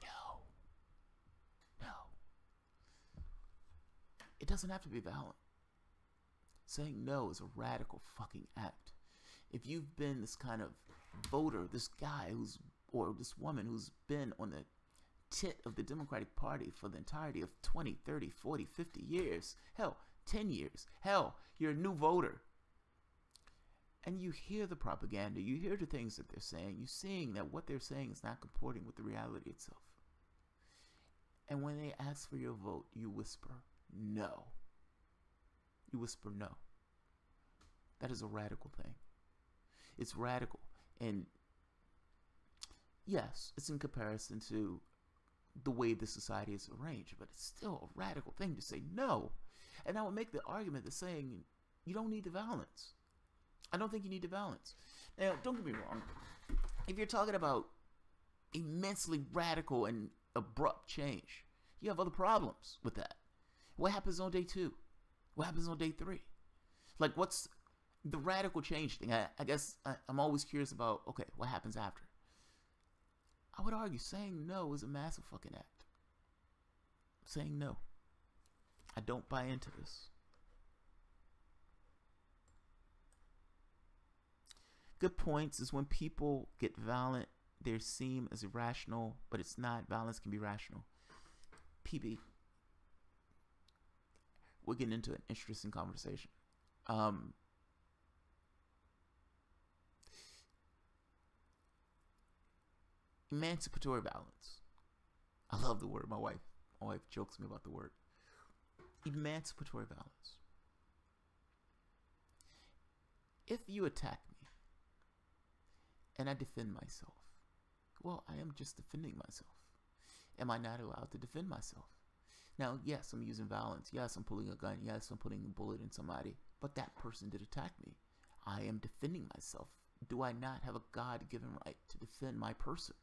No. It doesn't have to be violent. Saying no is a radical fucking act. If you've been this kind of voter, this guy or this woman who's been on the tit of the Democratic Party for the entirety of 20, 30, 40, 50 years, hell, 10 years, hell, you're a new voter. And you hear the propaganda, you hear the things that they're saying, you're seeing that what they're saying is not comporting with the reality itself. And when they ask for your vote, you whisper, no. You whisper no. That is a radical thing. It's radical. And yes, it's in comparison to the way the society is arranged, but it's still a radical thing to say no. And I would make the argument that saying you don't need the violence. I don't think you need the violence. Now, don't get me wrong. If you're talking about immensely radical and abrupt change, you have other problems with that. What happens on day 2? What happens on day 3? Like, what's the radical change thing? I guess I'm always curious about, okay, what happens after? I would argue saying no is a massive fucking act. Saying no. I don't buy into this. Good points is when people get violent, they seem as irrational, but it's not. Violence can be rational. PB. We're getting into an interesting conversation. Emancipatory violence. I love the word. My wife jokes me about the word. Emancipatory violence. If you attack me and I defend myself, well, I am just defending myself. Am I not allowed to defend myself? Now, yes, I'm using violence. Yes, I'm pulling a gun. Yes, I'm putting a bullet in somebody. But that person did attack me. I am defending myself. Do I not have a God-given right to defend my person?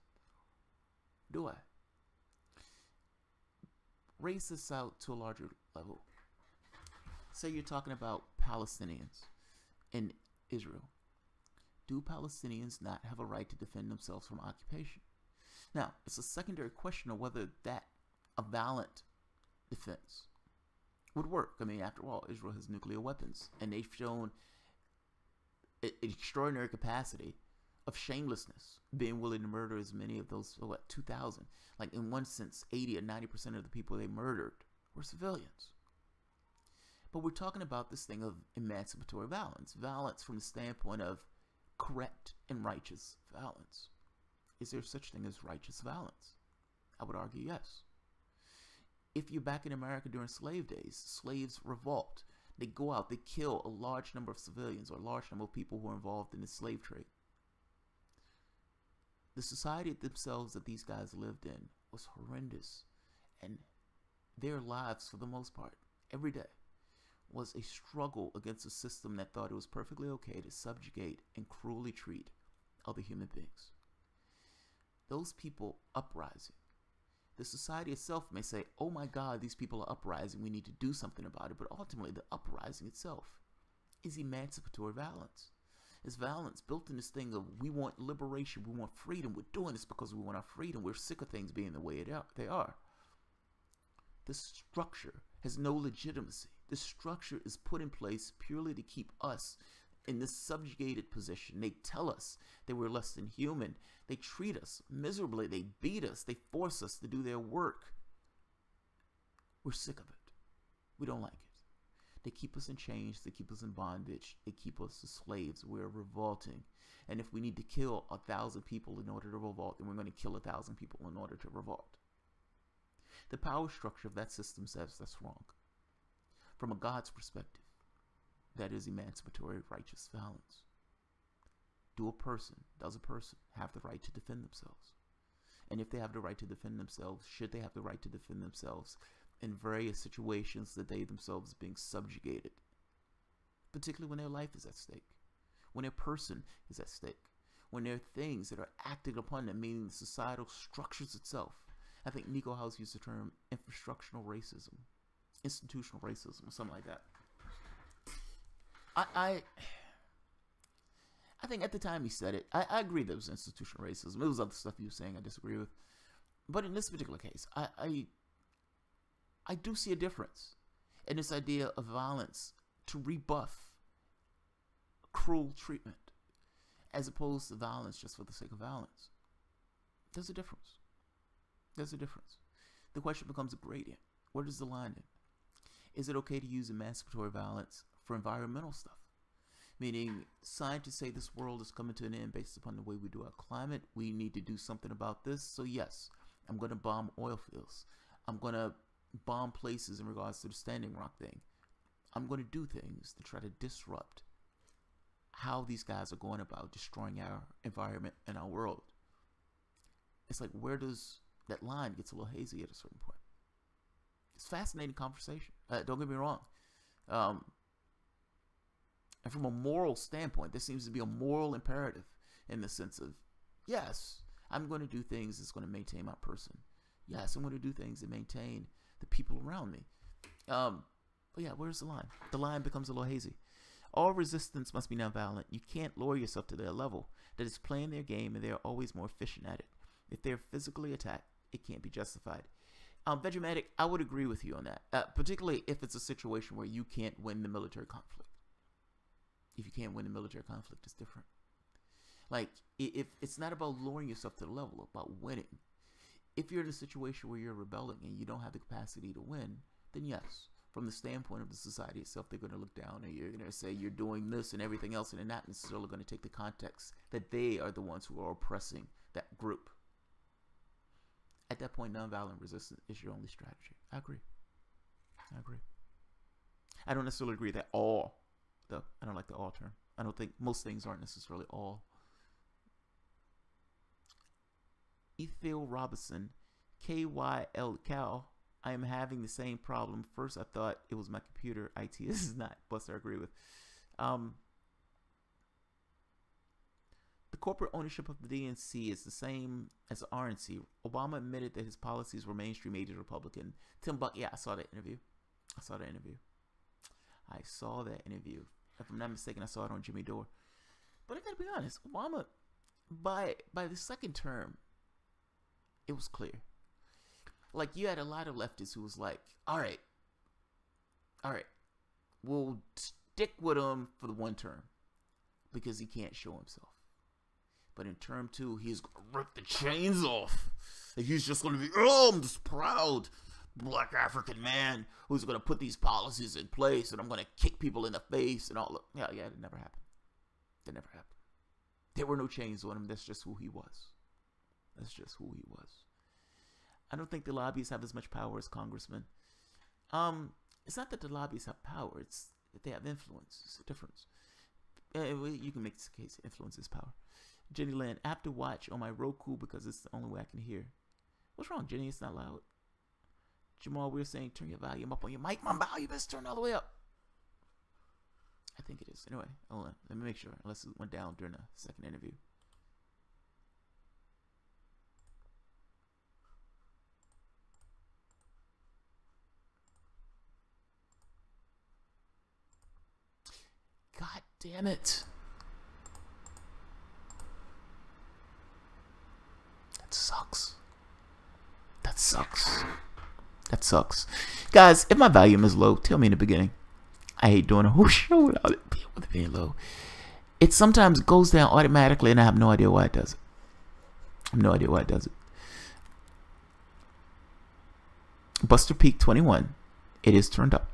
Do I? Raise this out to a larger level. Say you're talking about Palestinians in Israel. Do Palestinians not have a right to defend themselves from occupation? Now, it's a secondary question of whether that a violent defense would work. I mean, after all, Israel has nuclear weapons, and they've shown an extraordinary capacity of shamelessness, being willing to murder as many of those, 2,000. Like, in one sense, 80 or 90% of the people they murdered were civilians. But we're talking about this thing of emancipatory violence. Violence from the standpoint of correct and righteous violence. Is there such thing as righteous violence? I would argue yes. If you're back in America during slave days, slaves revolt. They go out, they kill a large number of civilians or a large number of people who are involved in the slave trade. The society themselves that these guys lived in was horrendous. And their lives, for the most part, every day, was a struggle against a system that thought it was perfectly okay to subjugate and cruelly treat other human beings. Those people uprising. The society itself may say, oh my God, these people are uprising, we need to do something about it. But ultimately, the uprising itself is emancipatory violence. It's violence built in this thing of we want liberation, we want freedom. We're doing this because we want our freedom. We're sick of things being the way they are. The structure has no legitimacy. The structure is put in place purely to keep us in this subjugated position. They tell us that we're less than human. They treat us miserably. They beat us. They force us to do their work. We're sick of it. We don't like it. They keep us in chains. They keep us in bondage. They keep us as slaves. We're revolting. And if we need to kill 1,000 people in order to revolt, then we're going to kill 1,000 people in order to revolt. The power structure of that system says that's wrong. From a God's perspective, that is emancipatory righteous violence. Does a person have the right to defend themselves? And if they have the right to defend themselves, should they have the right to defend themselves in various situations that they themselves are being subjugated? Particularly when their life is at stake. When their person is at stake. When there are things that are acted upon them, meaning the societal structures itself. I think Nico House used the term institutional racism, or something like that. I think at the time he said it, I agree that it was institutional racism. It was other stuff he was saying I disagree with. But in this particular case, I do see a difference in this idea of violence to rebuff cruel treatment. as opposed to violence just for the sake of violence. There's a difference. There's a difference. The question becomes a gradient. Where does the line end? Is it okay to use emancipatory violence for environmental stuff? Meaning, scientists say this world is coming to an end based upon the way we do our climate. We need to do something about this. So yes, I'm going to bomb oil fields. I'm going to bomb places in regards to the Standing Rock thing. I'm going to do things to try to disrupt how these guys are going about destroying our environment and our world. It's like, where does that line get a little hazy at a certain point? It's a fascinating conversation. Don't get me wrong. And from a moral standpoint, there seems to be a moral imperative in the sense of, yes, I'm going to do things that's going to maintain my person. Yes, I'm going to do things that maintain the people around me. But yeah, where's the line? The line becomes a little hazy. All resistance must be nonviolent. You can't lower yourself to their level. That is playing their game, and they are always more efficient at it. If they're physically attacked, it can't be justified. Vegematic, I would agree with you on that, particularly if it's a situation where you can't win the military conflict. If you can't win the military conflict, it's different. Like, if it's not about lowering yourself to the level, about winning. If you're in a situation where you're rebelling and you don't have the capacity to win, then yes, from the standpoint of the society itself, they're going to look down and you're going to say you're doing this and everything else, and they're not necessarily going to take the context that they are the ones who are oppressing that group. At that point, nonviolent resistance is your only strategy. I agree. I don't necessarily agree that all, though. I don't like the all term. I don't think most things aren't necessarily all. Ethel Robinson, KYL Cal. I am having the same problem. First, I thought it was my computer. IT is not. Buster, I agree with. The corporate ownership of the DNC is the same as the RNC. Obama admitted that his policies were mainstream aided Republican. Tim Buck, yeah, I saw that interview. If I'm not mistaken, I saw it on Jimmy Dore. But I gotta be honest, Obama, by the second term, it was clear. Like, you had a lot of leftists who was like, all right, we'll stick with him for the one term because he can't show himself. But in term 2, he's going to rip the chains off. And he's just going to be, oh, I'm this proud black African man who's going to put these policies in place, and I'm going to kick people in the face and all. Yeah, it never happened. There were no chains on him. That's just who he was. I don't think the lobbyists have as much power as congressmen. It's not that the lobbyists have power. It's that they have influence. It's a difference. You can make this case. Influence is power. Jenny Lynn, I have to watch on my Roku because it's the only way I can hear. What's wrong, Jenny? It's not loud. Jamal, we're saying turn your volume up on your mic. My volume is turned all the way up. I think it is. Anyway, hold on. Let me make sure. Unless it went down during the second interview. God damn it. That sucks. Guys, if my volume is low, tell me in the beginning. I hate doing a whole show without it being low. It sometimes goes down automatically and I have no idea why it does it. Buster Peak 21. It is turned up.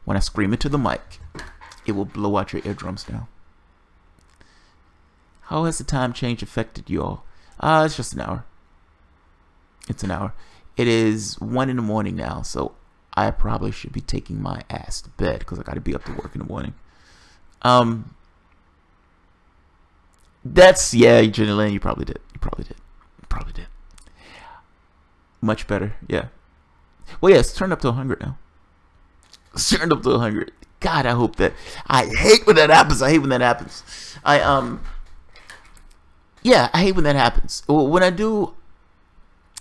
When I scream into the mic, it will blow out your eardrums down. How has the time change affected you all? It's just an hour. It's an hour. It is 1 in the morning now, so I probably should be taking my ass to bed because I got to be up to work in the morning. That's, yeah, Jenny Lynn, you probably did. Much better, yeah. Well, yeah, it's turned up to 100 now. It's turned up to 100. God, I hope that. I hate when that happens. Yeah, I hate when that happens. When I do,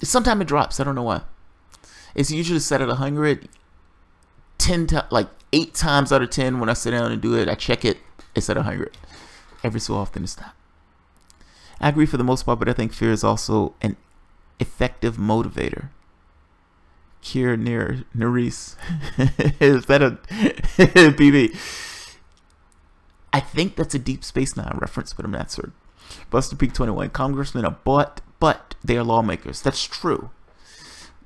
sometimes it drops. I don't know why. It's usually set at 100. 8 times out of 10 when I sit down and do it, I check it. It's at 100. Every so often it's not. I agree for the most part, but I think fear is also an effective motivator. Kier Nerys. Is that a PB? I think that's a Deep Space Nine reference, but I'm not certain. Buster Peak 21. Congressmen are bought, but they are lawmakers. That's true.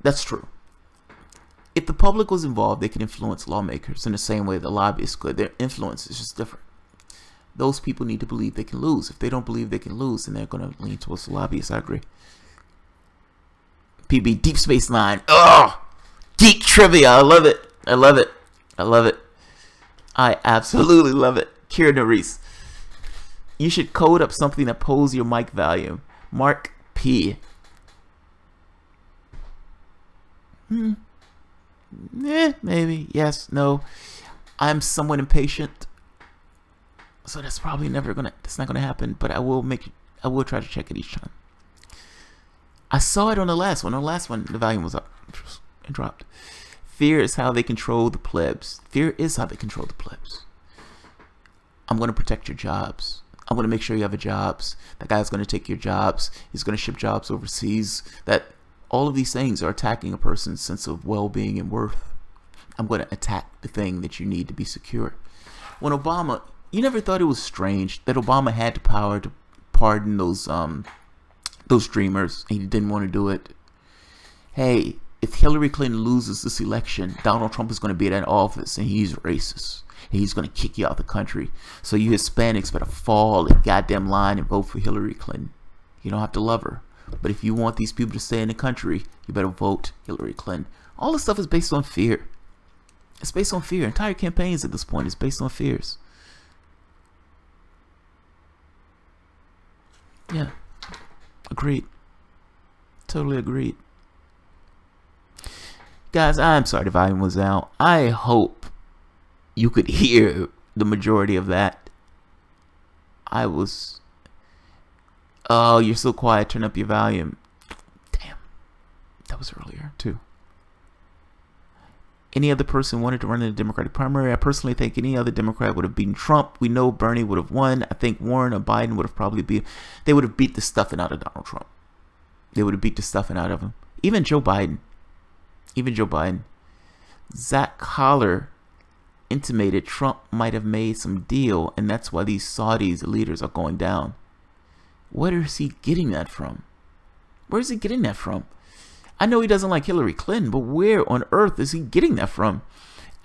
That's true. If the public was involved, they could influence lawmakers in the same way the lobbyists could. Their influence is just different. Those people need to believe they can lose. If they don't believe they can lose, then they're going to lean towards the lobbyists. I agree. PB, Deep Space Nine. Oh, geek trivia. I love it. I love it. I love it. I absolutely love it. Kira Nerys. You should code up something that pulls your mic volume. Mark P. Maybe. Yes. No. I'm somewhat impatient. So that's probably that's not gonna happen, but I will try to check it each time. I saw it on the last one. On the last one, the volume was up and dropped. Fear is how they control the plebs. Fear is how they control the plebs. I'm gonna protect your jobs. I'm gonna make sure you have a jobs. That guy's gonna take your jobs. He's gonna ship jobs overseas. That all of these things are attacking a person's sense of well-being and worth. I'm gonna attack the thing that you need to be secure. When Obama, you never thought it was strange that Obama had the power to pardon those dreamers, and he didn't want to do it. Hey, if Hillary Clinton loses this election, Donald Trump is going to be in that office, and he's racist. And he's going to kick you out of the country. So you Hispanics better fall in goddamn line and vote for Hillary Clinton. You don't have to love her, but if you want these people to stay in the country, you better vote Hillary Clinton. All this stuff is based on fear. It's based on fear. Entire campaigns at this point is based on fears. Yeah, agreed. Totally agreed. Guys, I'm sorry the volume was out. I hope you could hear the majority of that. Oh, you're so quiet. Turn up your volume. Damn. That was earlier, too. Any other person wanted to run in the Democratic primary? I personally think any other Democrat would have beaten Trump. We know Bernie would have won. I think Warren or Biden would have probably they would have beat the stuffing out of Donald Trump. They would have beat the stuffing out of him. Even Joe Biden. Zach Collar intimated Trump might have made some deal, and that's why these Saudis, the leaders, are going down. Where is he getting that from? Where is he getting that from? I know he doesn't like Hillary Clinton, but where on earth is he getting that from?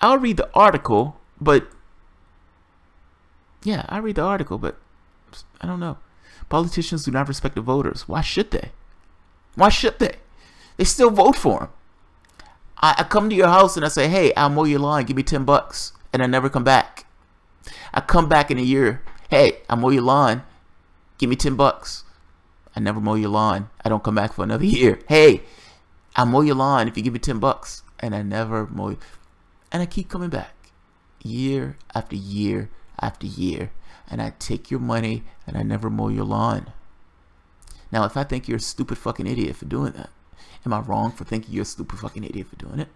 I'll read the article, but yeah, I read the article, but I don't know. Politicians do not respect the voters. Why should they? Why should they? They still vote for him. I come to your house and I say, hey, I'll mow your lawn, give me $10, and I never come back. I come back in a year, hey, I'll mow your lawn, give me $10. I never mow your lawn. I don't come back for another year. Hey, I'll mow your lawn if you give me $10, and I never mow you. And I keep coming back year after year after year, and I take your money and I never mow your lawn. Now, if I think you're a stupid fucking idiot for doing that, am I wrong for thinking you're a stupid fucking idiot for doing it?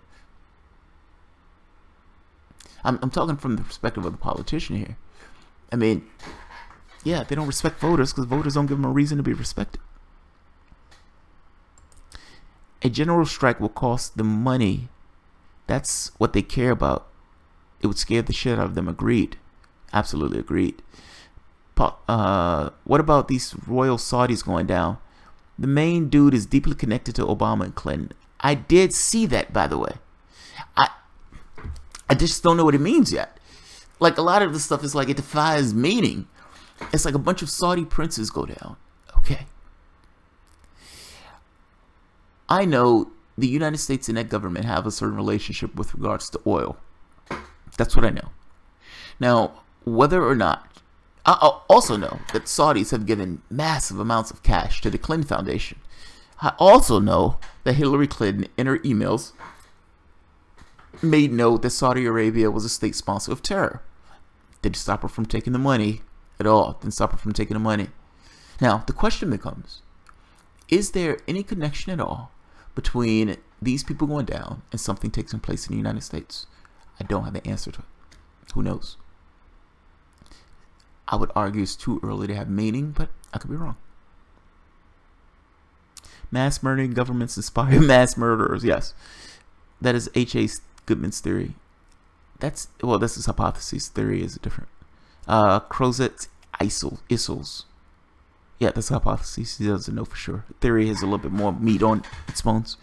I'm talking from the perspective of the politician here. I mean, yeah, they don't respect voters because voters don't give them a reason to be respected. A general strike will cost them money. That's what they care about. It would scare the shit out of them. Agreed. Absolutely agreed. What about these royal Saudis going down? The main dude is deeply connected to Obama and Clinton. I did see that, by the way. I just don't know what it means yet. Like, a lot of the stuff is like, it defies meaning. It's like a bunch of Saudi princes go down. Okay. I know the United States and that government have a certain relationship with regards to oil. That's what I know. Now, whether or not, I also know that Saudis have given massive amounts of cash to the Clinton Foundation. I also know that Hillary Clinton, in her emails, made note that Saudi Arabia was a state sponsor of terror. Didn't stop her from taking the money at all. Didn't stop her from taking the money. Now, the question becomes, is there any connection at all between these people going down and something taking place in the United States? I don't have the answer to it. Who knows? I would argue it's too early to have meaning, but I could be wrong. Mass murdering governments inspire mass murderers. Yes. That is H.A. Goodman's theory. This is hypothesis. Theory is different. Crozet Issels. Yeah, that's a hypothesis. He doesn't know for sure. Theory has a little bit more meat on its bones.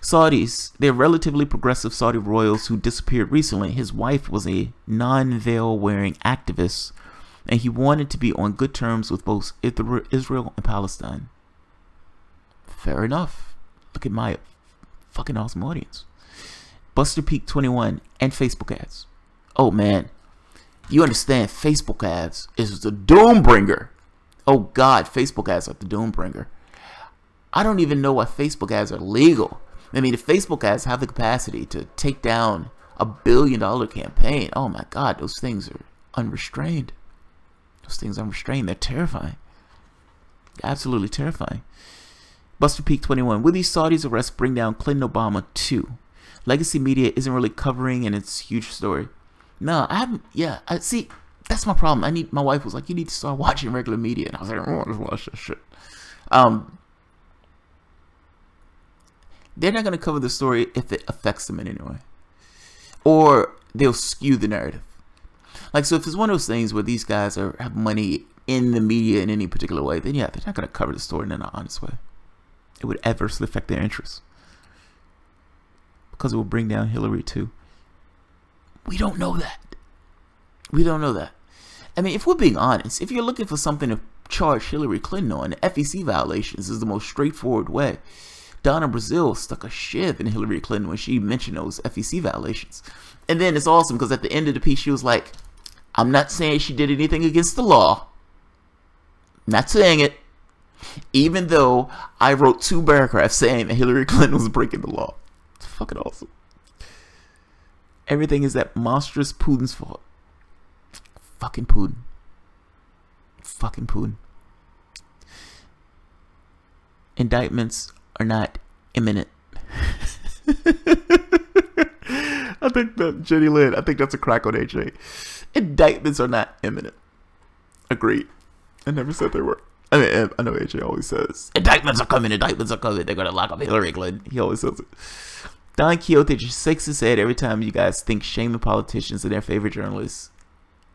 Saudis, they're relatively progressive Saudi royals who disappeared recently. His wife was a non-veil wearing activist, and he wanted to be on good terms with both Israel and Palestine. Fair enough. Look at my fucking awesome audience. Buster Peak 21 and Facebook ads. Oh man, you understand Facebook ads is the doom bringer. Oh God, Facebook ads are the doom bringer. I don't even know why Facebook ads are legal. I mean, if Facebook ads have the capacity to take down $1 billion campaign, oh my God, those things are unrestrained. Those things are unrestrained. They're terrifying. Absolutely terrifying. Buster Peak 21. Will these Saudis arrests bring down Clinton Obama too? Legacy media isn't really covering, and it's a huge story. No, I haven't. Yeah, I see. That's my problem. My wife was like, you need to start watching regular media, and I was like, I don't want to watch that shit. They're not going to cover the story if it affects them in any way, or they'll skew the narrative. Like, so if it's one of those things where these guys have money in the media in any particular way, then yeah, they're not going to cover the story in an honest way. It would adversely affect their interests because it will bring down Hillary too. We don't know that. We don't know that. I mean, if we're being honest, if you're looking for something to charge Hillary Clinton on, FEC violations is the most straightforward way. Donna Brazile stuck a shiv in Hillary Clinton when she mentioned those FEC violations. And then it's awesome because at the end of the piece, she was like, I'm not saying she did anything against the law. Not saying it. Even though I wrote 2 paragraphs saying that Hillary Clinton was breaking the law. It's fucking awesome. Everything is that monstrous Putin's fault. Fucking Putin. Fucking Putin. Indictments are not imminent. I think that Jenny Lynn, I think that's a crack on AJ. Indictments are not imminent. Agreed. I never said they were. I mean, I know AJ always says, indictments are coming, indictments are coming. They're going to lock up Hillary Clinton. He always says it. Don Quixote just shakes his head every time you guys think shaming politicians and their favorite journalists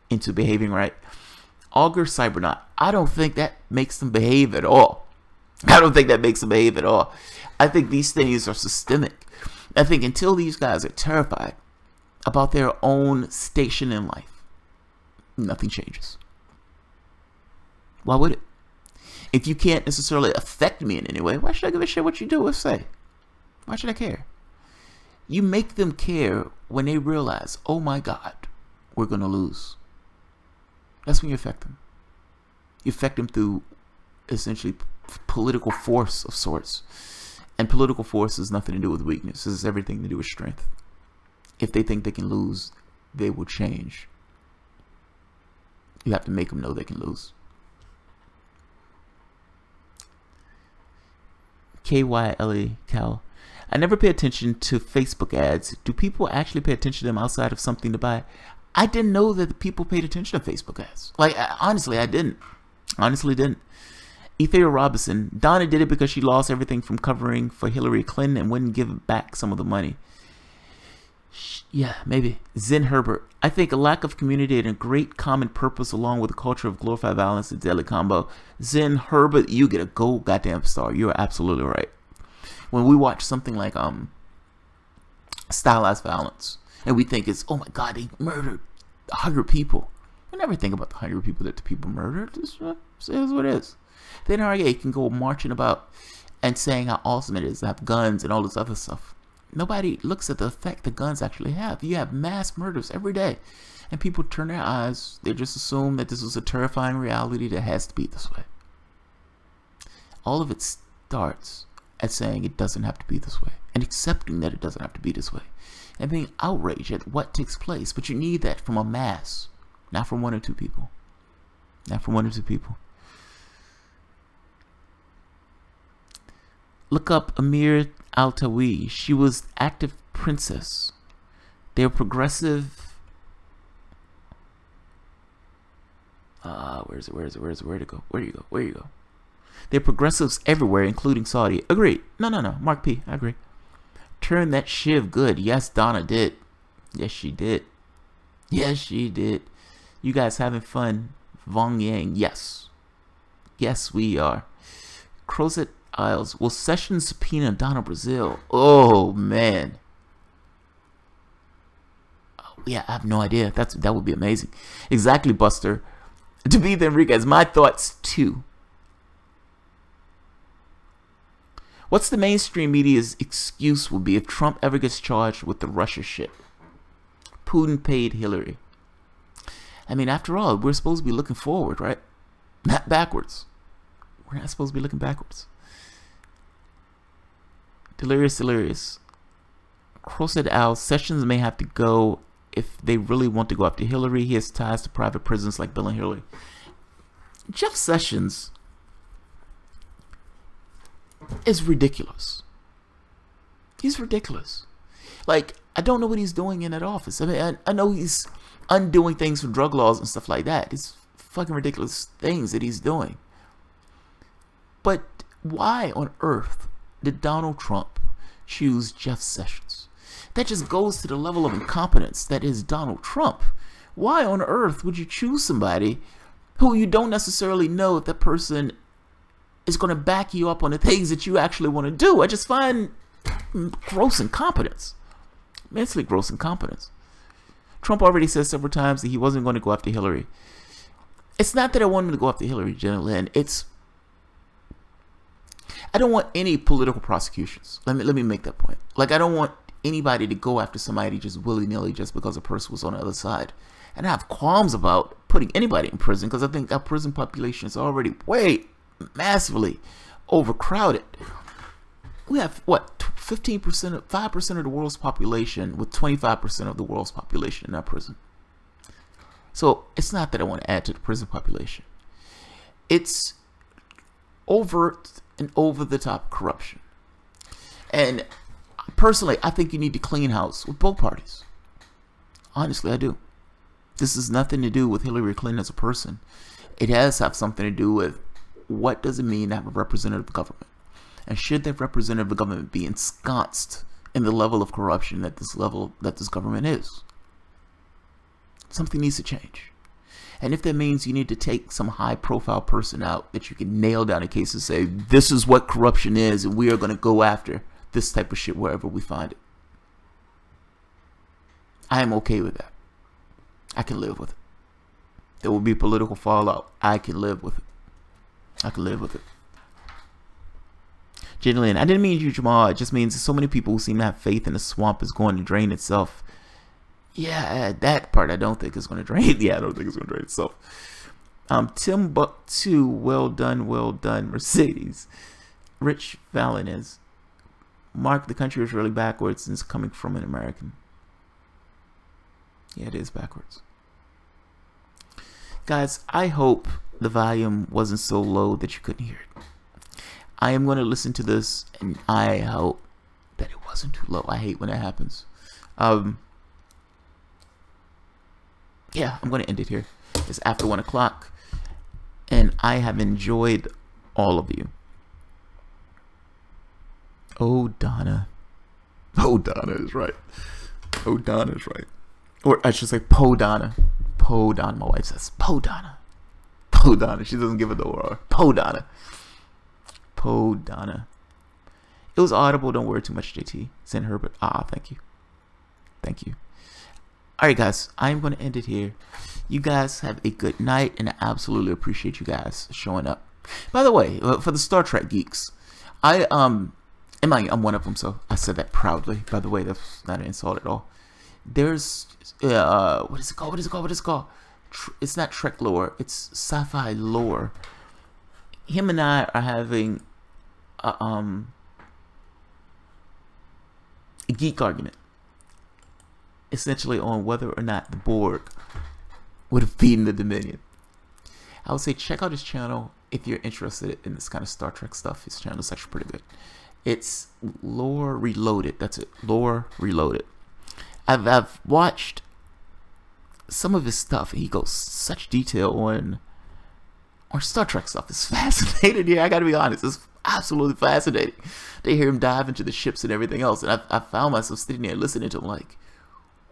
into behaving right. Augur Cybernaut, I don't think that makes them behave at all. I don't think that makes them behave at all. I think these things are systemic. I think until these guys are terrified about their own station in life, nothing changes. Why would it? If you can't necessarily affect me in any way, why should I give a shit what you do or say? Why should I care? You make them care when they realize, oh my God, we're going to lose. That's when you affect them. You affect them through essentially political force of sorts. And political force has nothing to do with weakness. It has everything to do with strength. If they think they can lose, they will change. You have to make them know they can lose. KYLE Cal. I never pay attention to Facebook ads. Do people actually pay attention to them outside of something to buy? I didn't know that the people paid attention to Facebook ads. Like, honestly, I didn't. Honestly, didn't. Ether Robinson. Donna did it because she lost everything from covering for Hillary Clinton and wouldn't give back some of the money. Yeah, maybe. Zen Herbert. I think a lack of community and a great common purpose along with a culture of glorified violence is a deadly combo. Zen Herbert, you get a gold goddamn star. You're absolutely right. When we watch something like stylized violence and we think it's, oh my God, they murdered 100 people. We never think about the 100 people that the people murdered. This is what it is. The NRA can go marching about and saying how awesome it is to have guns and all this other stuff. Nobody looks at the effect the guns actually have. You have mass murders every day, and people turn their eyes. They just assume that this is a terrifying reality that has to be this way. All of it starts at saying it doesn't have to be this way, and accepting that it doesn't have to be this way, and being outraged at what takes place. But you need that from a mass, not from 1 or 2 people. Not from 1 or 2 people. Look up Amir Altawi. She was active princess. They're progressive. Where do you go? They're progressives everywhere, including Saudi. Agreed. No. Mark P. I agree. Turn that shiv good. Yes, Donna did. Yes, she did. Yes, she did. You guys having fun? Vong Yang. Yes. Yes, we are. Crozet Isles. Will Sessions subpoena Donna Brazile? Oh, man. Oh, yeah, I have no idea. That would be amazing. Exactly, Buster. David Enriquez. My thoughts, too. What's the mainstream media's excuse will be if Trump ever gets charged with the Russia shit? Putin paid Hillary. I mean, after all, we're supposed to be looking forward, right? Not backwards. We're not supposed to be looking backwards. Delirious. Crozet Al. Sessions may have to go if they really want to go after Hillary. He has ties to private prisons like Bill and Hillary. Jeff Sessions is ridiculous. He's ridiculous. Like, I don't know what he's doing in that office. I mean, I know he's undoing things for drug laws and stuff like that. It's fucking ridiculous things that he's doing. But why on earth did Donald Trump choose Jeff Sessions? That just goes to the level of incompetence that is Donald Trump. Why on earth would you choose somebody who you don't necessarily know if that person is going to back you up on the things that you actually want to do? I just find gross incompetence. Immensely gross incompetence. Trump already said several times that he wasn't going to go after Hillary. It's not that I want him to go after Hillary, Jenna Lynn. I don't want any political prosecutions. Let me make that point. Like, I don't want anybody to go after somebody just willy-nilly just because a person was on the other side. And I have qualms about putting anybody in prison because I think our prison population is already massively overcrowded. We have, what, 15%, 5% of the world's population with 25% of the world's population in our prison. So it's not that I want to add to the prison population. It's overt and over-the-top corruption. And personally, I think you need to clean house with both parties. Honestly, I do. This has nothing to do with Hillary Clinton as a person. It has have something to do with what does it mean to have a representative government. And should that representative government be ensconced in the level of corruption that this government is? Something needs to change. And if that means you need to take some high-profile person out that you can nail down a case and say, this is what corruption is, and we are going to go after this type of shit wherever we find it, I am okay with that. I can live with it. There will be political fallout. I can live with it. I can live with it. Jillian, I didn't mean you, Jamal. It just means so many people who seem to have faith in the swamp is going to drain itself. Yeah, that part I don't think is going to drain. Yeah, I don't think it's going to drain itself. Timbuktu, well done, Mercedes. Rich Valinez. Mark, the country is really backwards and it's coming from an American. Yeah, it is backwards. Guys, I hope the volume wasn't so low that you couldn't hear it. I am going to listen to this, and I hope that it wasn't too low. I hate when that happens. Yeah, I'm going to end it here. It's after 1 o'clock, and I have enjoyed all of you. Oh, Donna. Oh, Donna is right. Oh, Donna is right. Or I should say Po Donna. Po Donna. My wife says Po Donna. Po Donna. She doesn't give it the R. Po Donna. Po Donna. It was audible. Don't worry too much, JT. Send Herbert. Thank you. Thank you. Alright, guys. I'm going to end it here. You guys have a good night, and I absolutely appreciate you guys showing up. By the way, for the Star Trek geeks, I'm one of them, so I said that proudly. By the way, that's not an insult at all. There's what is it called? It's not Trek lore, it's sci-fi lore. Him and I are having a geek argument, essentially on whether or not the Borg would have beaten the Dominion. I would say check out his channel if you're interested in this kind of Star Trek stuff. His channel is actually pretty good. It's Lore Reloaded. That's it. Lore Reloaded. I've watched some of his stuff, and he goes such detail on Star Trek stuff. It's fascinating. Yeah, I gotta be honest. It's absolutely fascinating. They hear him dive into the ships and everything else, and I found myself sitting there listening to him like,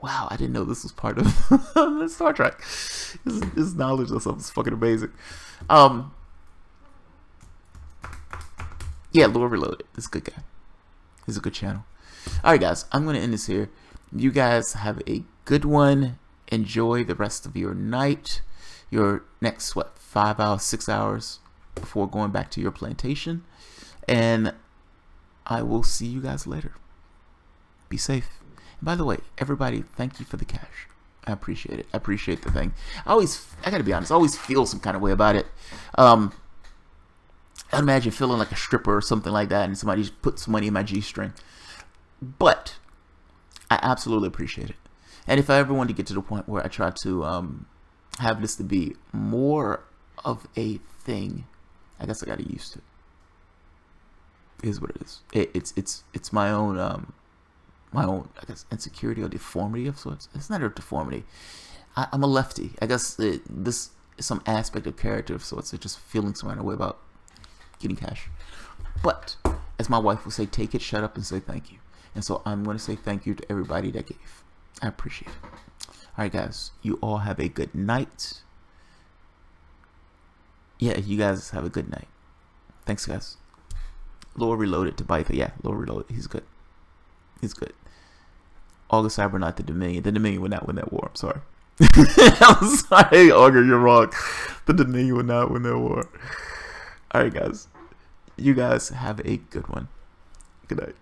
Wow, I didn't know this was part of Star Trek. His knowledge of stuff is fucking amazing. Yeah, Lore Reloaded. This is a good guy. He's a good channel. Alright guys, I'm going to end this here. You guys have a good one. Enjoy the rest of your night. Your next, what, 5 hours, 6 hours before going back to your plantation. And I will see you guys later. Be safe. And by the way, everybody, thank you for the cash. I appreciate it. I appreciate the thing. I gotta be honest, I always feel some kind of way about it. I'd imagine feeling like a stripper or something like that, and somebody just put some money in my G-string. But I absolutely appreciate it. And if I ever want to get to the point where I try to have this to be more of a thing, I guess I gotta use it. It is what it is. It's my own I guess insecurity or deformity of sorts. It's not a deformity. I'm a lefty. I guess this is some aspect of character of sorts. It's just feeling some kind of way about getting cash. But as my wife would say, take it, shut up, and say thank you. And so I'm going to say thank you to everybody that gave. I appreciate it. Alright guys, you all have a good night. Yeah, you guys have a good night. Thanks guys. Lore Reloaded to Bytha. Yeah, Lore Reloaded. He's good. He's good. August Cyber, not the Dominion. The Dominion would not win that war. I'm sorry. I'm sorry, Augur, you're wrong. The Dominion would not win that war. Alright guys. You guys have a good one. Good night.